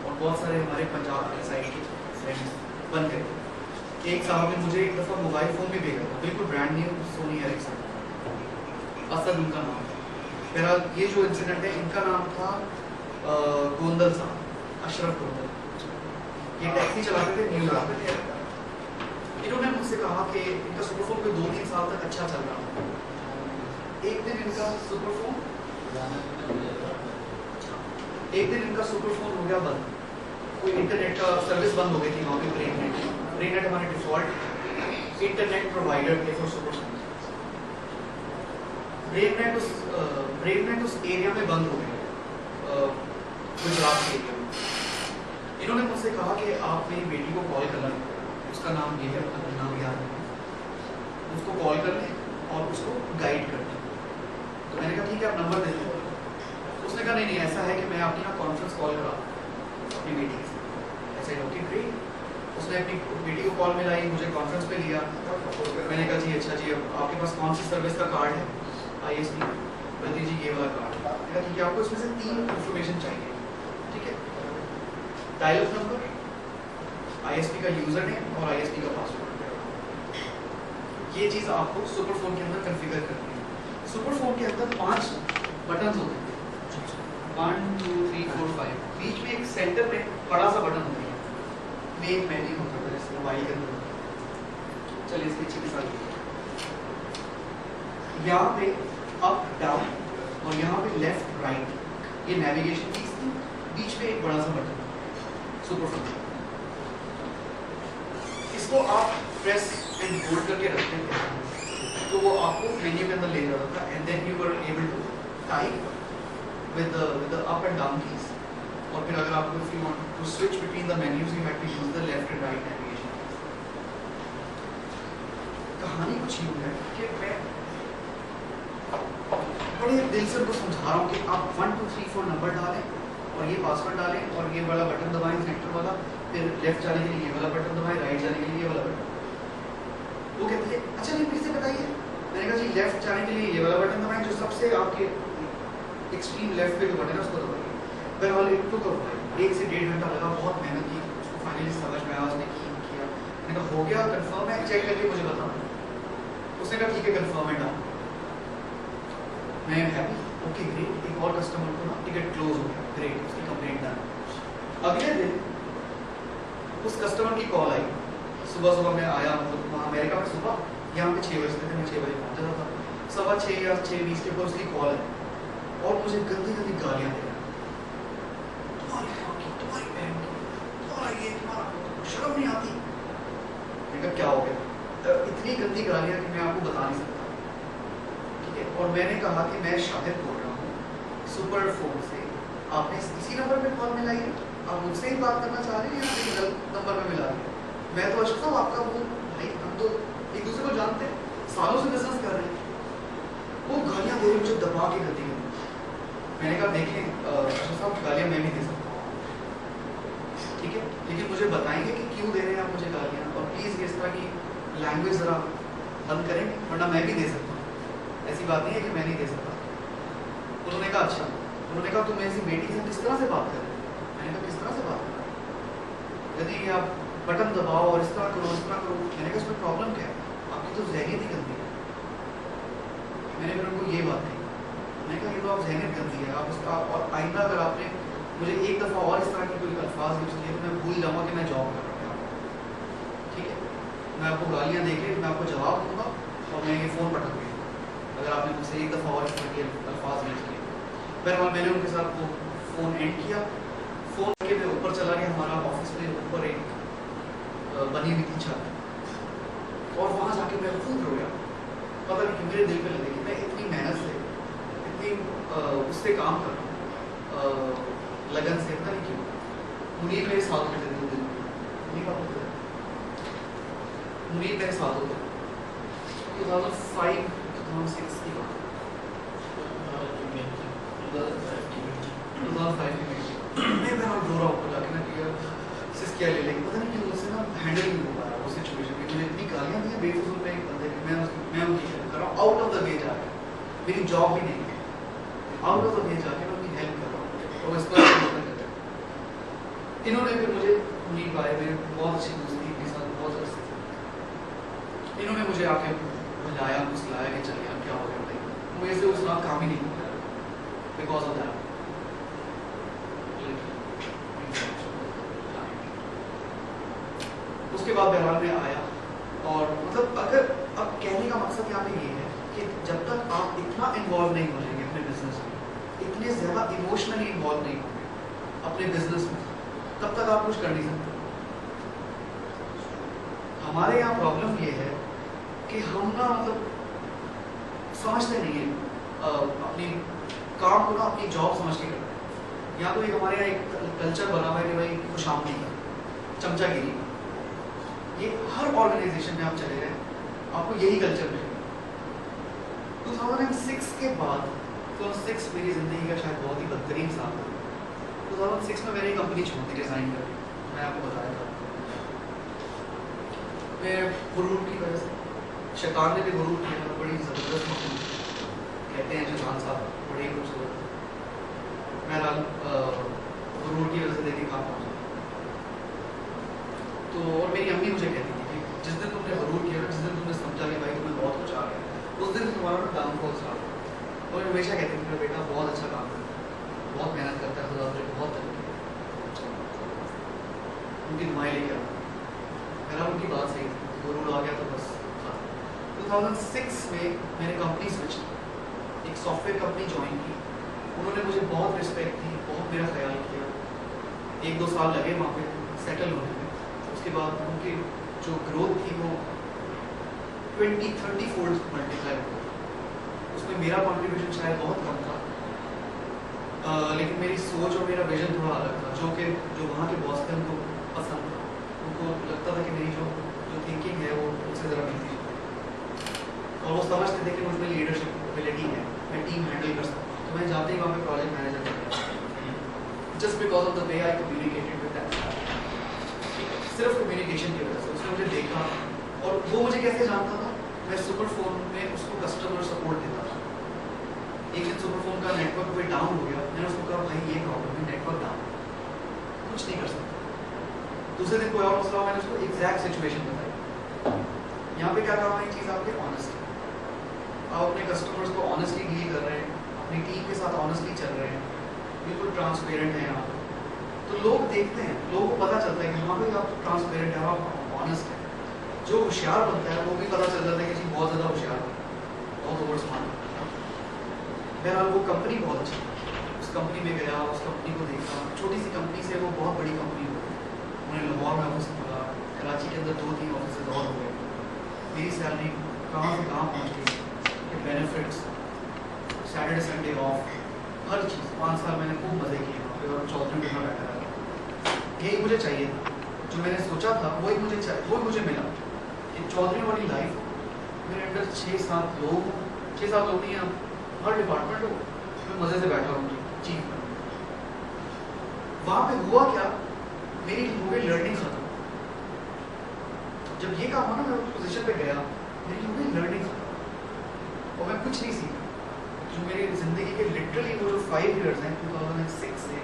और बहुत सारे हमारे पंजाब के साइड के फ्रेंड्स बन गए। एक साहब ने मुझे एक दफ़ा मोबाइल फ़ोन भी भेजा था, बिल्कुल brand new, Sony Ericsson, Asad उनका नाम था। मेरा ये जो इंसिडेंट है, इनका नाम था गोंदल साहब, अशरफ गोंदल। ये टैक्सी चलाते थे न्यूयॉर्क में। इन्होंने मुझसे कहा कि इनका सुपरफोन कोई 2-3 साल तक अच्छा चल रहा था। एक दिन इनका सुपरफोन हो गया बंद, कोई इंटरनेट का सर्विस बंद हो गई थी वहाँ पे। ब्रेननेट हमारे डिफॉल्ट इंटरनेट प्रोवाइडर थे फॉर सुपरफोन। ब्रेननेट उस एरिया में बंद हो गया, गुजरात के एरिया में। इन्होंने मुझसे कहा कि आप मेरी बेटी को कॉल करना, उसका नाम ये है, अपना नाम याद है, उसको कॉल कर लें और उसको गाइड कर दें। तो मैंने कहा ठीक है, आप नंबर दे दें। उसने कहा नहीं, ऐसा है कि मैं आपकी ना कॉन्फ्रेंस कॉल करा अपनी बेटी से। ऐसा ही ओके ग्रेट। उसने अपनी बेटी को कॉल मिलाई, मुझे कॉन्फ्रेंस पे लिया। मैंने कहा जी अच्छा जी, अब आपके पास कौन सी सर्विस का कार्ड है? ISP। बोलती जी ये वाला कार्ड। मैंने कहा ठीक है, आपको इसमें से 3 इन्फॉर्मेशन चाहिए, ठीक है? डायल नंबर, ISP का यूजर नेम और ISP का पासवर्ड। ये चीज़ आपको सुपरफोन के अंदर कॉन्फ़िगर करनी है। सुपरफोन के अंदर 5 बटन होते हैं, 1 2 3 4 5। बीच में एक सेंटर में बड़ा सा बटन होता है, मेन मेन्यू होता है, जैसे मोबाइल के अंदर। चलिए इसकी अच्छी मिसाल लीजिए। यहाँ पे अप डाउन और यहाँ पे लेफ्ट राइट, ये नेविगेशन कीज थी। बीच में एक बड़ा सा बटन सुपरफोन। इसको आप प्रेस एंड होल्ड करके रखते थे तो वो आपको मेन्यू के अंदर ले जाता था, and then you were able to type with the up and down keys. और फिर अगर आपको if you want to switch between the menus you have to use the left and right navigation. कहानी कुछ यूं है कि मैं बड़े दिल से उनको समझा रहा हूँ कि आप 1 2 3 4 नंबर डालें और ये पासवर्ड डालें और ये वाला बटन दबाएं सेंटर वाला, फिर लेफ्ट जाने के लिए ये वाला बटन दबाएं, राइट जाने के लिए ये वाला बटन। वो कहती है अच्छा नहीं फिर से बताइए। मैंने कहा जी लेफ्ट जाने के लिए ये वाला बटन दबाएं, जो सबसे आपके एक्सट्रीम लेफ्ट पे जो बटन है उसको दबाइए। बहरहाल इट टुक 1 से 1.5 घंटा लगा, बहुत मेहनत की, उसको फाइनली समझ में आया, उसने किया। मैंने कहा हो गया कंफर्म है, चेक करके मुझे बताओ। उसने कहा ठीक है कंफर्म है, डाउन। मैं हैप्पी, ओके ग्रेट। एक और कस्टमर को ना टिकट क्लोज हो गया, ग्रेट, उसकी कंप्लेंट डन। अगले दिन उस कस्टमर की कॉल आई। सुबह मैं आया, मतलब वहाँ अमेरिका में सुबह, यहाँ पे 6 बजते थे, मैं 6 बजे पहुँच जाता था। 6:15 या 6:20 के ऊपर उसकी कॉल है और मुझे गंदी गंदी गालियाँ दे रहा है, तुम्हारी माँ की, तुम्हारी बहन की, तुम्हारा ये, तुम्हारा शर्म नहीं आती। मैंने कहा क्या हो गया? इतनी गंदी गालियाँ कि मैं आपको बता नहीं सकता, ठीक है? और मैंने कहा कि मैं शाहिद बोल रहा हूँ सुपर फोन से, आपने इसी नंबर पे कॉल मिलाई है, आप मुझसे ही बात करना चाह रहे हैं या किसी गलत नंबर पे मिला रहे हैं? मैं तो अशरफ साहब आपका वो भाई, हम तो एक दूसरे को जानते हैं, सालों से बिजनेस कर रहे हैं। वो गालियाँ दे रहे मुझे दबा के गति में। मैंने कहा देखें अशरफ साहब गालियाँ मैं भी दे सकता हूँ, ठीक है, लेकिन मुझे बताएंगे कि क्यों दे रहे हैं आप मुझे गालियाँ, और प्लीज़ इस तरह की लैंग्वेज ज़रा बंद करें, वरना मैं भी दे सकता हूँ। ऐसी बात नहीं है कि मैं नहीं दे सकता। उन्होंने कहा अच्छा। उन्होंने कहा तुम ऐसी बेटी से किस तरह से बात करें? मैंने कहा किस तरह से बात करें? यदि आप बटन दबाओ और इस तरह करो, इस तरह करो। मैंने कहा इसमें प्रॉब्लम क्या है? आपकी तो ज़हनियत ही गंदी है। मैंने फिर उनको ये बात कही। मैंने कहा ये तो आप ज़हनियत गंदी है, आप इसका, और आइंदा अगर आपने मुझे एक दफ़ा और इस तरह की कोई अल्फाज यूज़ किए तो मैं भूल जाऊँगा कि मैं जॉब कर रहा हूँ, ठीक है? मैं आपको गालियाँ दे के मैं आपको जवाब दूँगा और मैं ये फ़ोन पटक दूँगा। अगर आपने मुझसे एक दफ़ा और अल्फाज नहीं किए। बहरहाल मैंने उनके साथ वो फ़ोन एंड किया, फ़ोन के मैं ऊपर चला गया, हमारा ऑफिस में ऊपर एक बनी हुई थी छत, और वहाँ जाके मैं खूब रोया। पता नहीं कि मेरे दिल पे लगे कि मैं इतनी मेहनत से, इतनी उससे काम कर रहा हूँ, लगन से, पता नहीं क्यों। मुनीर मेरे साथ होते थे 2 दिन, नहीं बात होते थे, मुनीर मेरे साथ होते 2005 2006 की बात, 2005 की मैं रो रहा हूँ जाके ना कि सिस क्या ले लेंगे, पता नहीं क्यों मुझसे ना हैंडल नहीं हो पा रहा वो सिचुएशन में। मुझे इतनी गालियाँ दी बेफजूल में एक बंदे ने, मैं उनकी हेल्प कर रहा हूँ आउट ऑफ द वे जाके, मेरी जॉब भी नहीं है, आउट ऑफ द वे जाके मैं उनकी हेल्प कर रहा हूँ, और इस पर इन्होंने फिर मुझे मुनीर भाई में बहुत अच्छी दोस्ती के साथ बहुत अच्छी, इन्होंने मुझे आके बुलाया, फुसलाया कि चल यार क्या हो गया भाई, मुझे से उस रात काम ही नहीं हो रहा बिकॉज ऑफ दैट। उसके बाद बहरहाल में आया, और मतलब अगर अब कहने का मकसद यहाँ पे ये है कि जब तक आप इतना इन्वॉल्व नहीं हो जाएंगे अपने बिजनेस में, इतने ज़्यादा इमोशनली इन्वॉल्व नहीं होंगे अपने बिजनेस में, तब तक आप कुछ कर नहीं सकते। हमारे यहाँ प्रॉब्लम ये है कि हम ना मतलब समझते नहीं है अपनी काम को ना अपनी जॉब समझ के करते हैं। यहाँ तो एक हमारे यहाँ एक कल्चर बना हुआ है कि भाई खुशामदी का, चमचागिरी, ये हर ऑर्गेनाइजेशन में आप चले गए आपको यही कल्चर मिलेगा। 2006 के बाद, 2006 मेरी ज़िंदगी का शायद बहुत ही बदतरीन साल था। 2006 में मैंने कंपनी छोड़ दी, रिज़ाइन कर दी, मैं आपको बताया था। मैं गुरूर की वजह से, शैतान ने भी गुरूर किया था, बड़ी ज़बरदस्त मखलूक कहते हैं शैतान साहब, बड़े ही खूबसूरत। बहरहाल गुरूर की वजह से देखिए कहाँ पहुँचा। तो और मेरी अम्मी मुझे कहती थी कि जिस दिन तुमने गुरूर किया, जिस दिन तुमने समझा कि भाई तुम्हें बहुत कुछ आ गया, उस दिन तुम्हारा डाउनफॉल स्टार्ट हुआ। और हमेशा कहती थी बेटा बहुत अच्छा काम करता है, बहुत मेहनत करता है, खुदा तुझे बहुत तरक्की, उनकी नुमाई लेके आता। मेरा उनकी बात सही थी, गुरूर आ गया तो बस। 2006 में मैंने कंपनी स्विच की, एक सॉफ्टवेयर कंपनी ज्वाइन की। उन्होंने मुझे बहुत रिस्पेक्ट दी, बहुत मेरा ख्याल किया। 1-2 साल लगे वहाँ पे सेटल होने में। उसके बाद उनकी जो ग्रोथ थी वो 20-30 फोल्ड मल्टीप्लाई हो गई। उसमें मेरा कॉन्ट्रीब्यूशन शायद बहुत कम था, लेकिन मेरी सोच और मेरा विजन थोड़ा अलग था, जो वहाँ के बॉस थे उनको पसंद था। उनको लगता था कि मेरी जो थिंकिंग है वो उससे ज़रा मिलती है, और वो समझते थे कि मुझमें लीडरशिप एबिलिटी है, मैं टीम हैंडल कर सकता हूँ। तो मैं जाते ही वहाँ पे प्रोजेक्ट मैनेजर बन गया, just because of the way I communicated with that, सिर्फ कम्युनिकेशन की वजह से। उसने मुझे देखा, और वो मुझे कैसे जानता था, मैं सुपरफोन में उसको कस्टमर सपोर्ट देता था। एक दिन सुपरफोन का नेटवर्क कोई डाउन हो गया, मैंने उसको कहा भाई ये प्रॉब्लम है, नेटवर्क डाउन, कुछ नहीं कर सकता। दूसरे दिन कोई और मसला, मैंने उसको एग्जैक्ट सिचुएशन बताई। यहाँ पे क्या काम है, चीज़ आपके ऑनेस्टी, आप अपने कस्टमर्स को ऑनेस्टली डील कर रहे हैं, अपनी टीम के साथ ऑनेस्टली चल रहे हैं, बिल्कुल ट्रांसपेरेंट हैं आप, तो लोग देखते हैं, लोगों को पता चलता है कि हाँ भाई आप ट्रांसपेरेंट हैं, आप ऑनेस्ट हैं। जो होशियार बनता है वो भी पता चल जाता है कि जी बहुत ज़्यादा होशियार है, बहुत ओवर स्मार्ट। बहरहाल वो कंपनी बहुत अच्छी थी, उस कंपनी में गया, उस कंपनी को देखा, छोटी सी कंपनी से वो बहुत बड़ी कंपनी हो गई। उन्हें लाहौर में ऑफिस खोला, कराची के अंदर 2-3 ऑफिस और हो गए। मेरी सैलरी कहाँ से कहाँ पहुँच गई, बेनिफिट्स, सैटरडे संडे ऑफ, हर चीज़। 5 साल मैंने खूब मज़े किए वहाँ पे, और चौधरी में बैठा रहा। यही मुझे चाहिए था, जो मैंने सोचा था वही मुझे मिला। एक चौधरी वाली लाइफ, मेरे अंदर 6-7 लोग, 6-7 लोग नहीं हैं, हर डिपार्टमेंट हो, मैं मज़े से बैठा हूँ चीफ में। वहाँ पे हुआ क्या, मेरी हो गई लर्निंग खत्म। जब ये काम हुआ ना, मैं उस पोजीशन पे गया, मेरी हो गई लर्निंग खत्म, और मैं कुछ नहीं सीखा। जो मेरी ज़िंदगी के लिटरली वो जो 5 ईयर्स हैं, 2006 से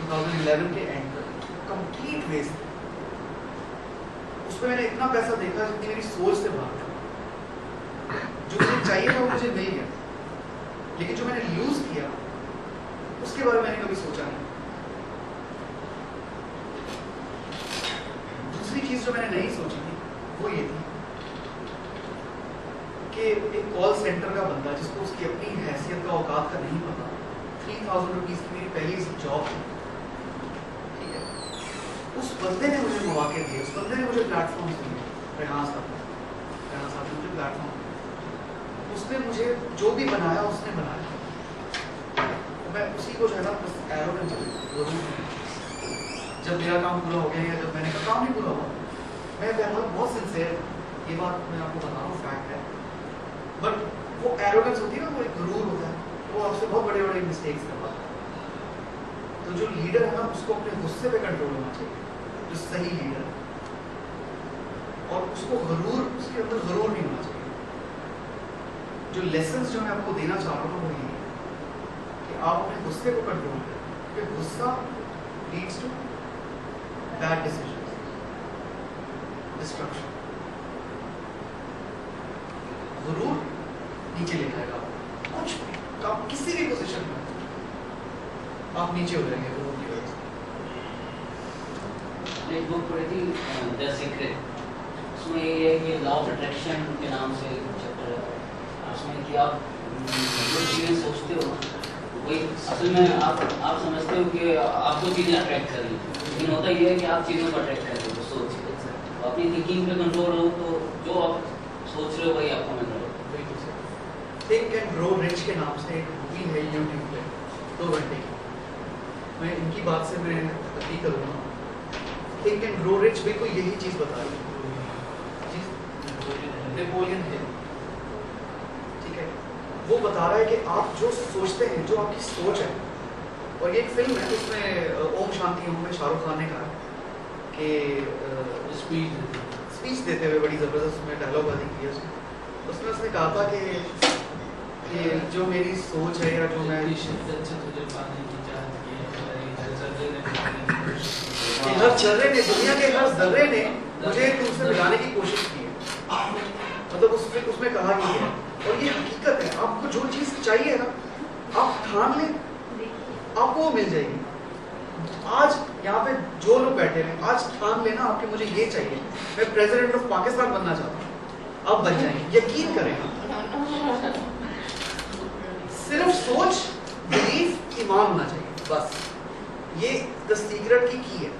2011 के एंड तक, कंप्लीट वेस्ट। उसमें मैंने इतना पैसा देखा जितनी मेरी सोच से बाहर था। जो मुझे चाहिए था वो मुझे मिल गया, लेकिन जो मैंने लूज किया उसके बारे में मैंने कभी सोचा नहीं। दूसरी चीज जो मैंने नहीं सोची थी वो ये थी कि एक कॉल सेंटर का बंदा जिसको उसकी अपनी हैसियत का औकात का नहीं पता, 3000 रुपीज़ की मेरी पहली जॉब थी, ठीक है, उस बंदे ने मुझे मौके दिए, उस बंदे ने मुझे प्लेटफॉर्म दिए, रेहान साहब ने मुझे प्लेटफॉर्म, उसने मुझे जो भी बनाया उसने बनाया, मैं उसी को जो है ना बस एरो में जब मेरा काम पूरा हो गया या जब मैंने कहा काम नहीं पूरा हुआ, मैं बहुत सिंसियर, ये बात मैं आपको बता रहा हूँ, फैक्ट है, बट वो एरोगेंस होती है ना, वो एक गुरूर होता है, वो आपसे बहुत बड़े बड़े मिस्टेक्स करवाता है। तो जो लीडर है ना उसको अपने गुस्से पे कंट्रोल होना चाहिए, जो सही लीडर है, और उसको गरूर, उसके अंदर गरूर नहीं होना चाहिए। जो लेसन्स जो मैं आपको देना चाह रहा हूँ वो ये है कि आप अपने गुस्से को कंट्रोल करें, क्योंकि गुस्सा leads to bad decisions, destruction. गरूर नीचे ले जाएगा कुछ भी, तो आप किसी भी पोजीशन में आप नीचे हो जाएंगे गरूर की वजह से। एक बुक पढ़ी थी द सीक्रेट, उसमें ये है कि लॉ ऑफ अट्रैक्शन के नाम से चैप्टर है, उसमें कि आप जो चीज़ें सोचते हो वही असल में आप समझते हो कि आपको चीज़ें अट्रैक्ट कर रही हैं, लेकिन होता ये है कि आप चीज़ों को अट्रैक्ट कर रहे हो सोच के। तो अपनी थिंकिंग पे कंट्रोल रहो तो जो आप सोच रहे हो वही आपको मिल रहा है। थिंक एंड ग्रो रिच के नाम से एक मूवी है यूट्यूब पे 2 घंटे की, मैं इनकी बात से मैं अग्री करूँगा। थिंक एंड ग्रो रिच बिल्कुल यही चीज़ बता रही है, नेपोलियन हिल, ठीक है, वो बता रहा है कि आप जो सोचते हैं, जो आपकी सोच है, और ये एक फिल्म है उसमें ओम शांति ओम में शाहरुख खान ने कहा कि स्पीच देते हुए बड़ी ज़बरदस्त उसमें डायलॉग वाली की है उसमें उसने कहा था कि जो मेरी सोच है या जो मैं हर जर्रे ने, दुनिया के हर जर्रे ने मुझे तुमसे मिलाने की कोशिश की है, मतलब उसमें कहा कि है, और ये हकीकत है, आपको जो चीज़ चाहिए ना आप ठान लें, आपको वो मिल जाएगी। आज यहाँ पे जो लोग बैठे हैं आज ठान लेना आपके मुझे ये चाहिए, मैं प्रेसिडेंट ऑफ पाकिस्तान बनना चाहता हूँ, आप बन जाएंगे, यकीन करें। सिर्फ सोच, बिलीफ, ईमान होना चाहिए, बस ये द सीक्रेट की है।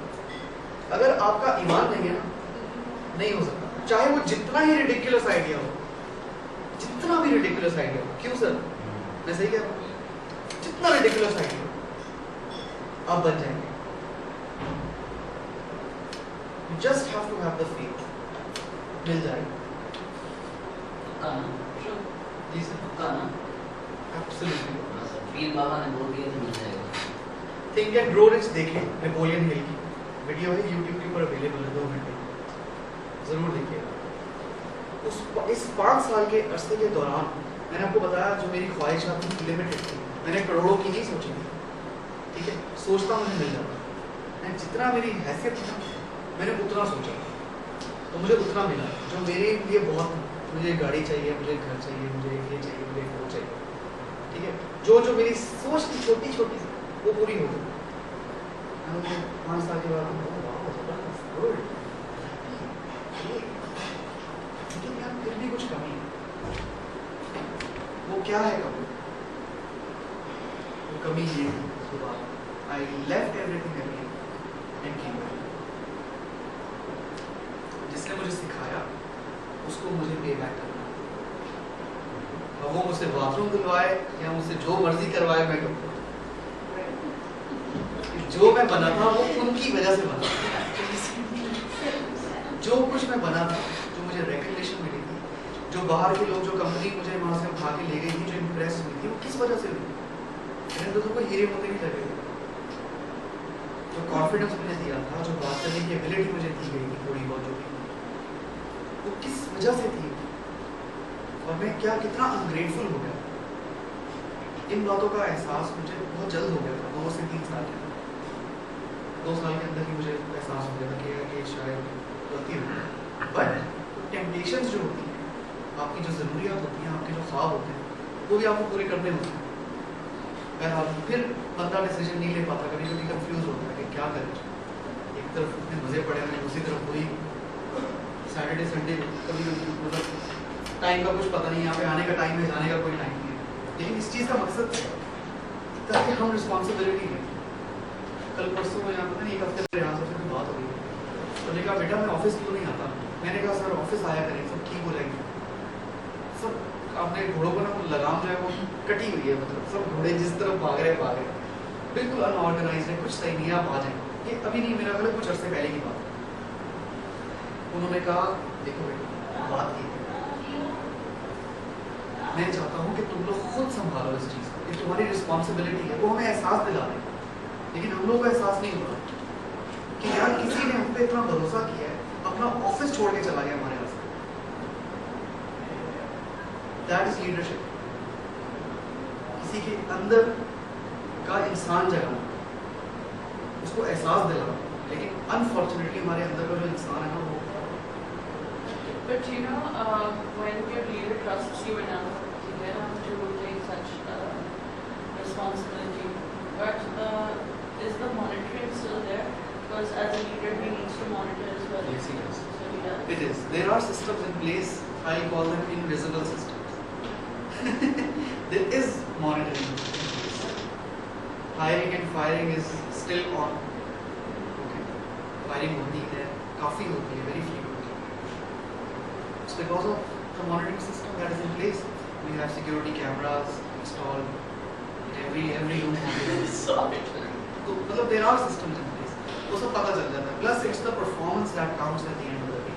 अगर आपका ईमान नहीं है ना, नहीं हो सकता, चाहे वो जितना ही रिडिकुलस आइडिया हो, जितना भी रिडिकुलस आइडिया हो। क्यों सर, मैं सही कह रहा हूँ? जितना रिडिकुलस आइडिया हो आप बन जाएंगे। You just have to have the faith, मिल जाएगा। पक्का ना? जी सर, पक्का ना? एब्सोल्युटली। पीर बाबा ने बोल दिया तो मिल जाएगा। थिंक एंड ग्रो रिच देखिए, नेपोलियन हिल की वीडियो है यूट्यूब के ऊपर अवेलेबल है, 2 घंटे, जरूर देखिएगा। इस 5 साल के अरसे के दौरान मैंने आपको बताया जो मेरी ख्वाहिशात थी लिमिटेड थी, मैंने करोड़ों की नहीं सोची थी, ठीक है, सोचता मुझे मिल जाता, मैं जितना मेरी हैसियत थी ना मैंने उतना सोचा, तो मुझे उतना मिला जो मेरे लिए बहुत, मुझे गाड़ी चाहिए, मुझे घर चाहिए, मुझे ये चाहिए, मुझे वो चाहिए, ठीक है, जो मेरी सोच थी छोटी छोटी वो पूरी हो गई। 5 साल के बाद लेकिन यार फिर भी कुछ कमी है। वो क्या है कमी? वो कमी ये थी उसके बाद I left everything and came back. जिसने मुझे सिखाया उसको मुझे पे बैक करना, अब वो मुझसे बाथरूम दिलवाए या मुझसे जो मर्जी करवाए मैं करूँगा। जो मैं बना था वो उनकी वजह से बना था, जो कुछ मैं बना था, जो मुझे रिकग्निशन मिली थी, जो बाहर के लोग, जो कंपनी मुझे वहाँ से उठा के ले गई थी, जो इम्प्रेस हुई थी, वो किस वजह से हुई? मैंने तो कोई हीरे मोती नहीं लगे, जो कॉन्फिडेंस मुझे दिया था, जो बात करने की एबिलिटी मुझे दी गई थी थोड़ी बहुत, जो भी वो किस वजह से थी, और मैं क्या कितना अनग्रेटफुल हो गया। इन बातों का एहसास मुझे बहुत जल्द हो गया था, 2 से 3 साल के 2 साल के अंदर ही मुझे एहसास हो गया था कि शायद गलती हो गई। बट टेम्पटेशंस जो होती हैं, आपकी जो ज़रूरियात होती हैं, आपके जो ख्वाब होते हैं, वो भी आपको पूरे करने होते हैं। बहरहाल फिर बंदा डिसीजन नहीं ले पाता, कभी कभी कंफ्यूज होता है कि क्या करें। एक तरफ इतने मज़े पड़े हैं, दूसरी तरफ वही सैटरडे संडे कभी कभी मतलब टाइम का कुछ पता नहीं, यहाँ पे आने का टाइम है, जाने का कोई टाइम नहीं है, लेकिन इस चीज़ का मकसद है ताकि हम रिस्पॉन्सिबिलिटी लें। कल परसों यहाँ पता नहीं एक हफ्ते पहले यहाँ से फिर बात हो गई, तो मैंने कहा बेटा मैं ऑफिस क्यों नहीं आता? मैंने कहा सर ऑफिस आया करें, सब ठीक हो जाएंगे। सब अपने घोड़ों को ना वो लगाम जो है वो कटी हुई है, मतलब सब घोड़े जिस तरफ भाग रहे बिल्कुल अनऑर्गेनाइज है, कुछ सही नहीं है, आप आ जाएं। ये अभी नहीं, मेरा ख्याल कुछ अर्से पहले की बात है। उन्होंने कहा देखो बेटा बात ये है, मैं चाहता हूँ कि तुम लोग खुद संभालो इस चीज़ को, ये तुम्हारी रिस्पॉन्सिबिलिटी है। वो हमें एहसास दिला रहे हैं, लेकिन हम लोगों को एहसास नहीं हुआ कि यार किसी ने हम पे इतना भरोसा किया है, अपना ऑफिस छोड़ के चला गया हमारे रास्ते। That is leadership. किसी के अंदर का इंसान जगाना, उसको एहसास दिलाना, लेकिन अनफॉर्चुनेटली हमारे अंदर का जो इंसान है ना वो But you know, when your leader trusts you enough, to take such responsibility. But is the monitoring still there? Because as a leader, he needs to monitor as well. Yes, he does. So he does. It is. There are systems in place. I call them invisible systems. There is monitoring in place. Hiring and firing is still on. Okay. Firing होती है, काफी होती है, very few. It's because of the monitoring system that is in place. We have security cameras installed in every room. Sorry. तो मतलब there are systems in place. वो सब पता चल जाता है. Plus it's the performance that counts at the end of the day.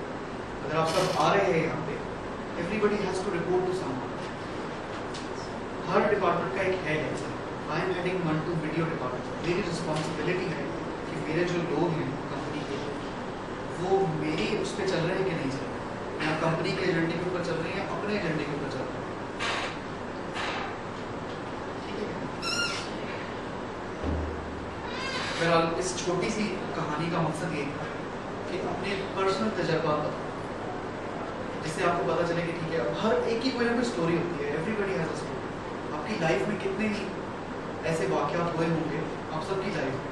अगर आप सब आ रहे हैं यहाँ पे, everybody has to report to someone. Her department का एक हेड है. I am heading 1-2 video department. मेरी रिस्पॉन्सिबिलिटी है कि मेरे जो लोग हैं कंपनी के, वो मेरी उस पर चल रहे हैं कि नहीं चल रहे, या कंपनी के एजेंडे के ऊपर चल रहे हैं या अपने एजेंडे के ऊपर चल रहे हैं. ठीक है. बहरहाल इस छोटी सी कहानी का मकसद ये था कि अपने पर्सनल तजर्बा बताओ, जिससे आपको पता चले कि ठीक है, अब हर एक की कोई ना कोई स्टोरी होती है. Everybody has a story. आपकी लाइफ में कितने ही ऐसे वाक़यात हुए होंगे आप सबकी लाइफ में,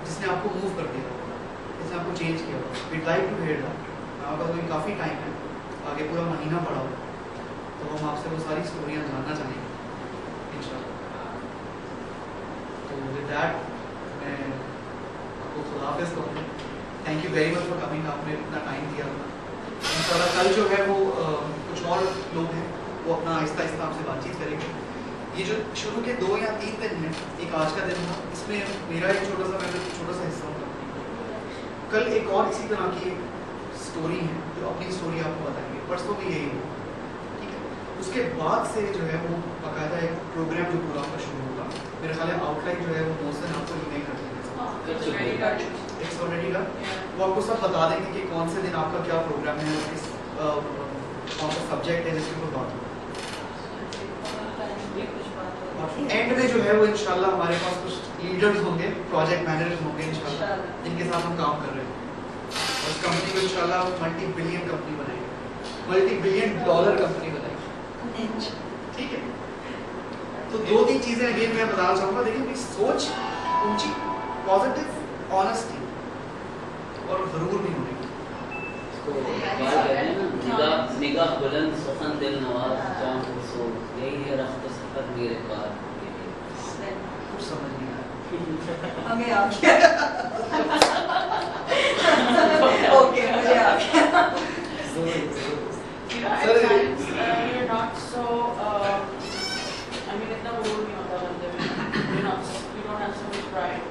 जिसने आपको मूव कर दिया होगा, जिसने आपको चेंज किया होगा. We like to hear that. आपका कोई काफ़ी टाइम है, आगे पूरा महीना पड़ा हो, तो हम आपसे वो सारी स्टोरियाँ जानना चाहेंगे इंशाल्लाह. तो विद दैट मैं आपको खुदा हाफिज़ कहूँगा. Thank you very much for coming. आपने इतना टाइम दिया अपना. इंशाल्लाह कल जो है वो कुछ और लोग हैं, वो अपना आहिस्ता आहिस्ता आपसे बातचीत करेंगे. ये जो शुरू के 2 या 3 दिन हैं, एक आज का दिन था, इसमें मेरा एक छोटा सा हिस्सा होगा. कल एक और इसी तरह की स्टोरी है जो अपनी स्टोरी आपको बताएंगे. परसों भी यही होगा. ठीक है. उसके बाद से जो है वो बाकायदा एक प्रोग्राम जो पूरा आपका शुरू होगा. मेरे ख्याल है आउटलाइन जो है वो मोहसिन आपको ईमेल कर देंगे. It's already done. वो आपको सब बता देंगे कि कौन से दिन आपका क्या प्रोग्राम है, किस कौन सा सब्जेक्ट है जिसके ऊपर बात होगी. एंड में जो है वो इंशाल्लाह हमारे पास कुछ लीडर्स होंगे, प्रोजेक्ट मैनेजर्स होंगे इंशाल्लाह, जिनके साथ हम काम कर रहे हैं. और इस कंपनी को इंशाल्लाह मल्टी-बिलियन कंपनी बनाएंगे, $multi-billion कंपनी बनाएंगे. ठीक है. तो 2-3 चीजें अगेन मैं बताना चाहूँगा. देखिए अपनी सोच ऊंची, पॉजिटिव, ऑनेस्टी और गरूर नहीं होने की. निगाह बुलंद सुखन दिल नवाज जान हुसूल, यही है रफ्त सफर मेरे कार. कुछ समझ नहीं आया. हमें आ गया. ओके मुझे आ गया. You know, at times you're not so. I mean, इतना बोल नहीं होता बंदे में. You don't have so much pride.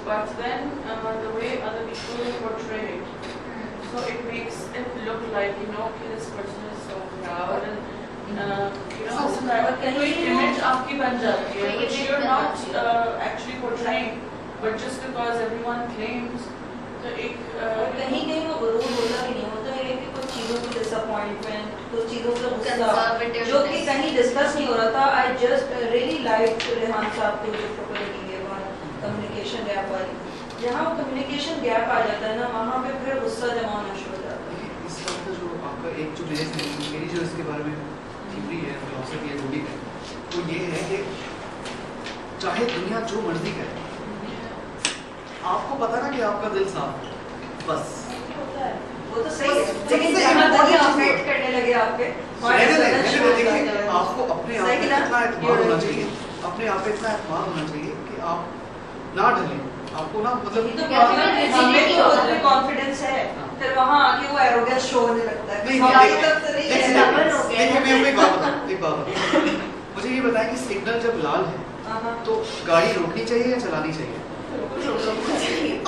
But then the way other people portray it, so it makes it look like okay, this person is so proud and कोई image आपकी बन जाती है, which you're not actually portraying, but just because everyone claims. तो एक कहीं वो गरूर होता भी नहीं होता है कि कुछ चीज़ों की डिसअपॉइंटमेंट, कुछ चीज़ों का गुस्सा जो कि कहीं डिस्कस नहीं हो रहा था. I just really like Rehan साहब को जो प्रोपोजल की है कम्युनिकेशन गैप वाली. जहाँ वो कम्युनिकेशन गैप आ जाता है ना, वहाँ पे फिर गुस्सा जमा होना शुरू हो जाता है. इस वक्त जो आपका एक जो मेरी जो इसके बारे में थ्योरी है, फिलॉसफी है, जो भी है, वो ये है कि चाहे दुनिया जो मर्जी करे, आपको पता ना कि आपका दिल साफ है, बस वो तो सही है, सबसे लेकिन जहाँ तक important अफेक्ट चीज़ करने लगे आपके देखिए आपको अपने आप सही पे ना? इतना एतमाद होना चाहिए, अपने आप पे इतना एतमाद होना चाहिए कि आप ना डरें, आपको ना मतलब तो प्रॉब्लम है, हमें तो खुद में कॉन्फिडेंस है, फिर वहाँ आके वो एरोगेंस शो होने लगता है। नहीं, हमारी नहीं, तरफ से नहीं देखिए, है। stubborn हो गया देखिए, है। मैं एक बात बताऊं, मुझे ये बताएं कि सिग्नल जब लाल है हाँ, तो गाड़ी रोकनी चाहिए या चलानी चाहिए?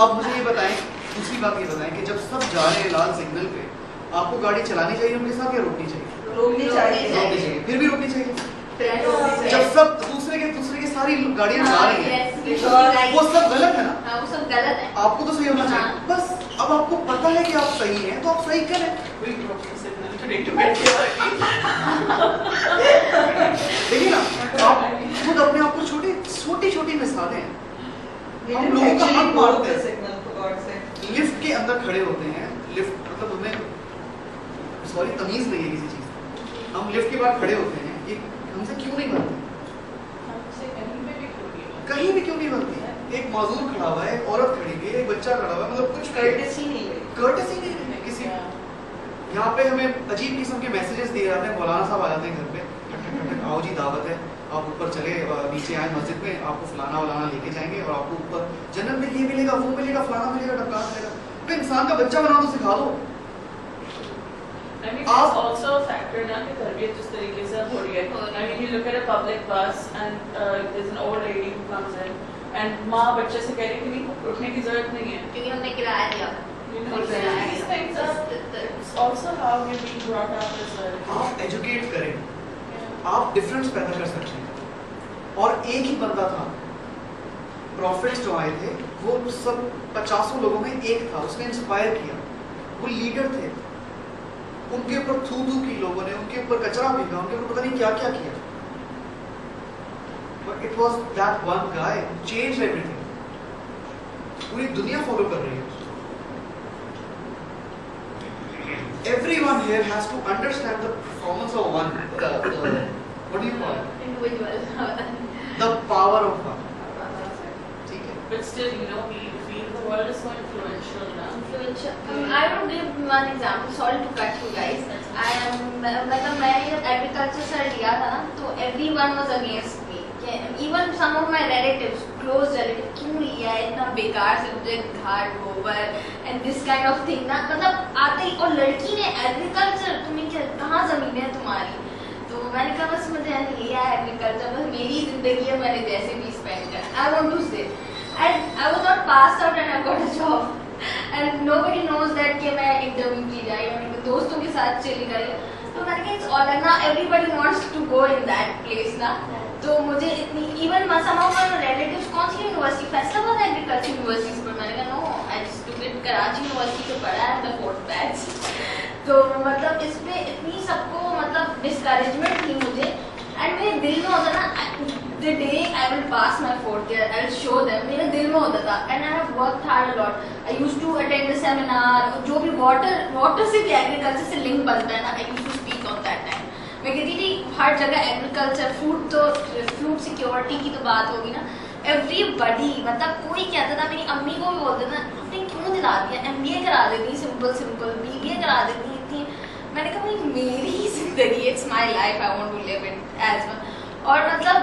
अब मुझे ये बताएं, दूसरी बात ये बताएं कि जब सब जा रहे हैं लाल सिग्नल पे, आपको गाड़ी चलानी चाहिए उनके साथ या रोकनी चाहिए? रोकनी चाहिए। रोकनी चाहिए, फिर भी रोकनी चाहिए। Yes. जब सब दूसरे के सारी गाड़ियां जा रही हैं, Yes, we should be like- वो सब गलत है ना? हाँ, वो सब गलत है। आपको तो सही होना चाहिए। हाँ। बस अब आपको पता है कि आप सही हैं, तो आप सही करें। देखिए ना, आप खुद अपने आप को छोटी छोटी मिसालें हैं। हम लोगों का हक मारते हैं। सिग्नल को गॉड से लिफ्ट के अंदर खड़े होते हैं, लिफ्ट मतलब हमें सॉरी तमीज नहीं है किसी चीज की। हम लिफ्ट के बाद खड़े होते हैं, ये हमसे क्यों नहीं बनते? कहीं भी क्यों नहीं बनती? एक माजूर खड़ा हुआ है, एक औरत खड़ी हुई है, एक बच्चा खड़ा हुआ है, मतलब कुछ कर्टेसी नहीं है। कर्टेसी नहीं है किसी। यहाँ पे हमें अजीब किस्म के मैसेजेस दिए जाते हैं, मौलाना साहब आ जाते हैं घर पे, ठक ठक ठक, आओ जी दावत है, आप ऊपर चले नीचे आए मस्जिद में, आपको फलाना वलाना लेके जाएंगे और आपको ऊपर जन्नत में ये मिलेगा, वो मिलेगा, फलाना मिलेगा, ढक्का मिलेगा। तो इंसान का बच्चा बनाना तो सिखा दो। I mean, it's also a factor ना कि तरबियत जिस तरीके से हो रही है. I mean, you look at a public bus and there's an old lady who comes in and माँ बच्चे से कह रही कि नहीं उठने की जरूरत नहीं है. क्योंकि हमने किराया दिया। You know, these things are it's also how you're being brought up as well. आप एजुकेट करें, आप डिफरेंस पैदा कर सकते हैं। और एक ही बंदा था, प्रॉफिट्स जो आए थे वो सब 50 लोगों में एक था, उसने इंस्पायर किया, वो लीडर थे। उनके ऊपर थू की लोगों ने, उनके ऊपर कचरा फेंका, उनके ऊपर पता नहीं क्या क्या किया, but it was that one guy change everything. पूरी दुनिया फॉलो कर रही है। Everyone here has to understand the performance of one. What do you call it? Individual. The power of one. ठीक है। But still, you know, we feel the world is so influential now. Influential. I will give one example. Sorry to cut you guys. मतलब मैंने जब agriculture से लिया था ना, तो everyone was against me. Even some of my relatives, close relatives, क्यों लिया है इतना बेकार सब्जेक्ट, घाट गोबर and this kind of thing ना, मतलब आते ही, और लड़की ने एग्रीकल्चर, तुम्हें क्या, कहाँ जमीन है तुम्हारी? तो मैंने कहा बस मुझे लिया है एग्रीकल्चर, बस मेरी जिंदगी है, मैंने जैसे भी स्पेंड कर, I want to say, and I was not passed out and I got a job. And nobody knows that कि मैं इंटरव्यू की जाए, मैंने दोस्तों के साथ चली गई, तो मैंने कहा it's all like ना, everybody wants to go in that place ना, तो मुझे इतनी even some of my relatives कौन सी यूनिवर्सिटी, फैसलाबाद एग्रीकल्चर यूनिवर्सिटी पर, मैंने कहा no, I just took it Karachi university से पढ़ा है, the 4th batch। तो मतलब इसमें इतनी सबको मतलब डिस्करेजमेंट थी मुझे, एंड मेरे दिल में होता ना, the day I will pass my 4th year, I will show them, मेरे दिल में होता था, and I have worked hard a lot. I used to attend the seminar, जो भी water से भी एग्रीकल्चर से लिंक बनता है ना, I used to speak on that time. मैं कहती थी हर जगह एग्रीकल्चर, फूड सिक्योरिटी की तो बात होगी ना, एवरीबडी, मतलब कोई कहता था, मेरी अम्मी को भी बोलते था आपने क्यों दिला दिया, MBA करा देती, सिंपल BBA करा देती थी। मैंने कहा भाई मेरी ही जिंदगी, it's my life, I want to live it as one. और मतलब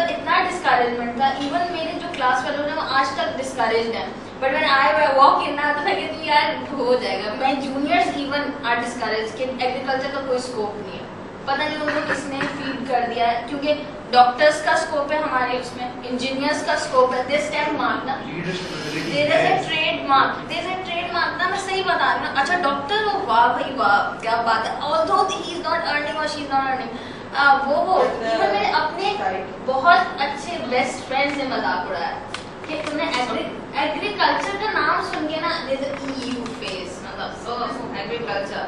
इतना डिस्करेजमेंट था, इवन मेरे जो क्लास फेलो हैं वो आज तक डिस्करेज्ड हैं, but when I walk in ना, तो मैं कहती हूँ यार हो जाएगा। मैं जूनियर्स इवन आर डिस्करेज कि एग्रीकल्चर का कोई स्कोप नहीं है, पता नहीं उनको किसने फीड कर दिया है, क्योंकि डॉक्टर्स का स्कोप है हमारे उसमें, इंजीनियर्स का स्कोप है, दिस टाइम मार्क ना, देयर इज अ ट्रेडमार्क ना, मैं सही बता रही हूँ। अच्छा डॉक्टर हो, वाह भाई वाह, क्या बात है, although he is not earning और शी इज नॉट अर्निंग, वो इवन मेरे अपने बहुत अच्छे बेस्ट फ्रेंड्स ने मजाक उड़ाया कि तुमने एग्रीकल्चर का नाम सुन के ना, EU फेस, मतलब एग्रीकल्चर,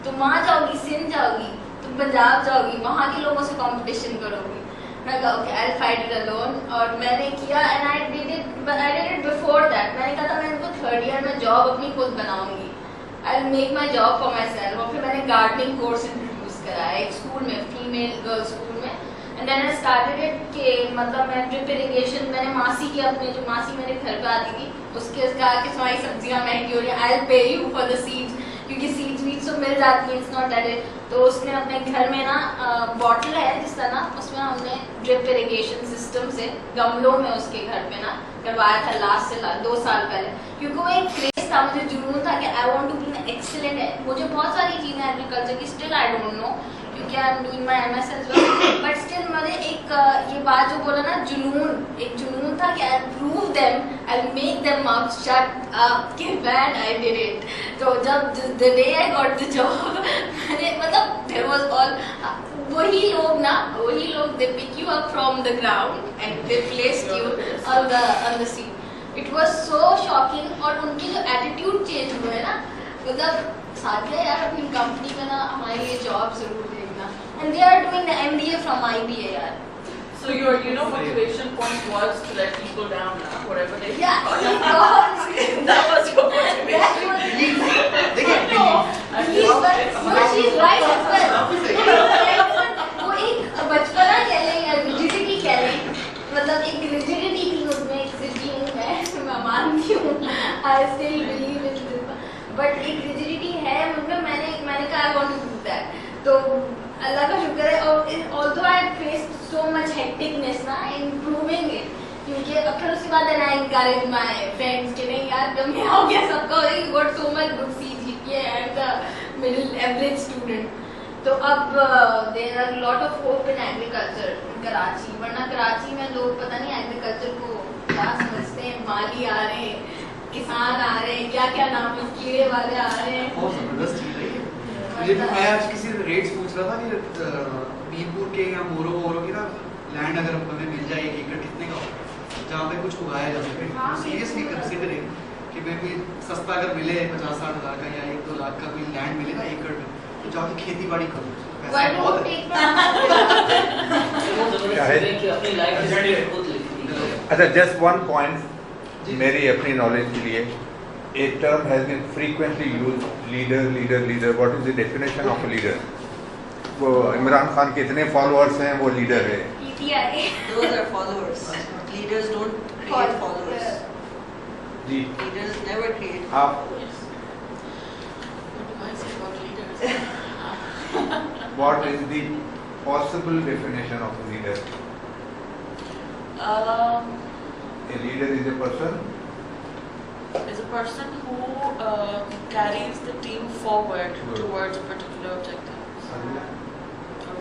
तुम वहाँ जाओगी, सिंध जाओगी, तुम पंजाब जाओगी, वहाँ के लोगों से कंपटीशन करोगी। मैं कहा okay I will fight it alone, और मैंने किया, and I did it before that. मैंने कहा था मैं इनको 3rd ईयर में जॉब अपनी खुद बनाऊंगी, I will make my job for my self. और फिर मैंने गार्डनिंग कोर्स इंट्रोड्यूस कराया एक स्कूल में, फीमेल गर्ल्स स्कूल में, and then I started it कि मतलब मैं ड्रिप इरिगेशन, मैंने मासी की, अपने जो मासी मेरे घर पे आती थी उसके कहा कि तुम्हारी सब्जियां महंगी हो रही है, I will pay you for the seeds, क्योंकि सीड्स वीड्स तो मिल जाती है, इट्स नॉट दैट इट। तो उसने अपने घर में ना बॉटल है जिस तरह, उसमें हमने ड्रिप इरिगेशन सिस्टम से गमलों में उसके घर पे ना करवाया था लास्ट से 2 साल पहले, क्योंकि वो एक क्रेज था, मुझे जुनून था कि I want to be an excellent है। मुझे बहुत सारी चीज़ें एग्रीकल्चर की स्टिल आई डोंट नो, क्योंकि I am doing my MS as well, but still मुझे एक ये बात जो बोला ना जुनून, एक जुनून था कि I prove them, I make them mouth shut up कि मैन आई डिड इट। तो जब the day I got the job, मैंने मतलब देयर वाज ऑल वही लोग they pick you up from the ground and they placed you on the seat. It was so shocking. और उनकी जो attitude change हुए ना, मतलब साथिया यार अपनी कंपनी में ना हमारे लिए जॉब जरूर देखना, and they are doing the MBA from IBA यार। So your, motivation point was to let people down now, whatever they Yeah, thought. That was your motivation. she's right as well. वो एक बचपना कह लें या rigidity कह लें, मतलब एक रिजिडिटी थी उसमें, एक जिद्दी मैं मानती हूँ, I still believe in this, but एक रिजिडिटी है मुझमें। मैंने कहा I want to do that, तो अल्लाह का शुक्र है। और although I faced so much hecticness ना इन प्रूविंग इट, क्योंकि अब फिर उसके बाद आई एनकरेज माय फ्रेंड्स कि नहीं यार जब मैं हो गया सबका हो गया, got so much good CGPA and the middle average student. तो अब there are lot of hope in agriculture in Karachi, वरना कराची में लोग पता नहीं एग्रीकल्चर को क्या समझते हैं, माली आ रहे हैं, किसान आ रहे हैं, क्या क्या नाम है, कीड़े वाले आ रहे हैं। बहुत जबरदस्त चीज है ये। मैं आज किसी से रेट्स पूछ रहा था कि मीरपुर के या मोरो की ना लैंड अगर हमें मिल जाए 1 एकड़ कितने का होगा, जहाँ पे कुछ उगाया जा सके, सीरियसली कंसिडरिंग कि मैं भी सस्ता अगर मिले 50-60 हज़ार का या 1-2 लाख का कोई लैंड मिले ना एकड़ में, तो जाके खेती बाड़ी करूँ। Why don't you take अपनी लाइफ खुद लिखनी। अच्छा, जस्ट वन पॉइंट मेरी अपनी नॉलेज के लिए, a term has been frequently used, leader. What is the definition of a leader? वो इमरान खान के इतने फॉलोअर्स हैं, वो लीडर है। PTI? Those are followers. Leaders don't create followers. Ji, Leaders never create आप followers. What do I say about leaders? what is the possible definition of a leader? A leader is a person Is a person who carries the team forward Good. towards a particular objective or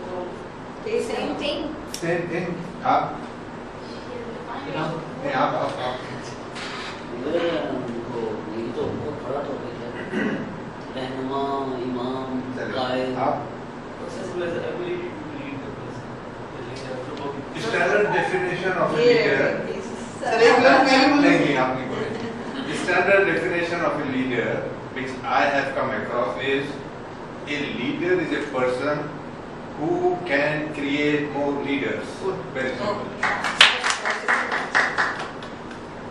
goal. Same thing. same thing. आप नहीं, आप उनको ये तो बहुत बड़ा topic है, रहनुमा, इमाम, कायद। आप Successful as the ability to lead the person. The leader to work with standard definition of a leader, नहीं आप नहीं बोले। The standard definition of a leader which I have come across is, a leader is a person who can create more leaders. Very simple.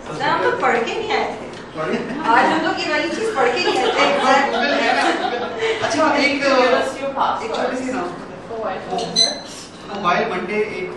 Sir हम तो पढ़ के नहीं आए थे, Sorry? आज हम लोग ये वाली चीज पढ़ के नहीं आए थे। अच्छा, Give us your एक छोटी सी ना passwords. Oh, I mobile Monday एक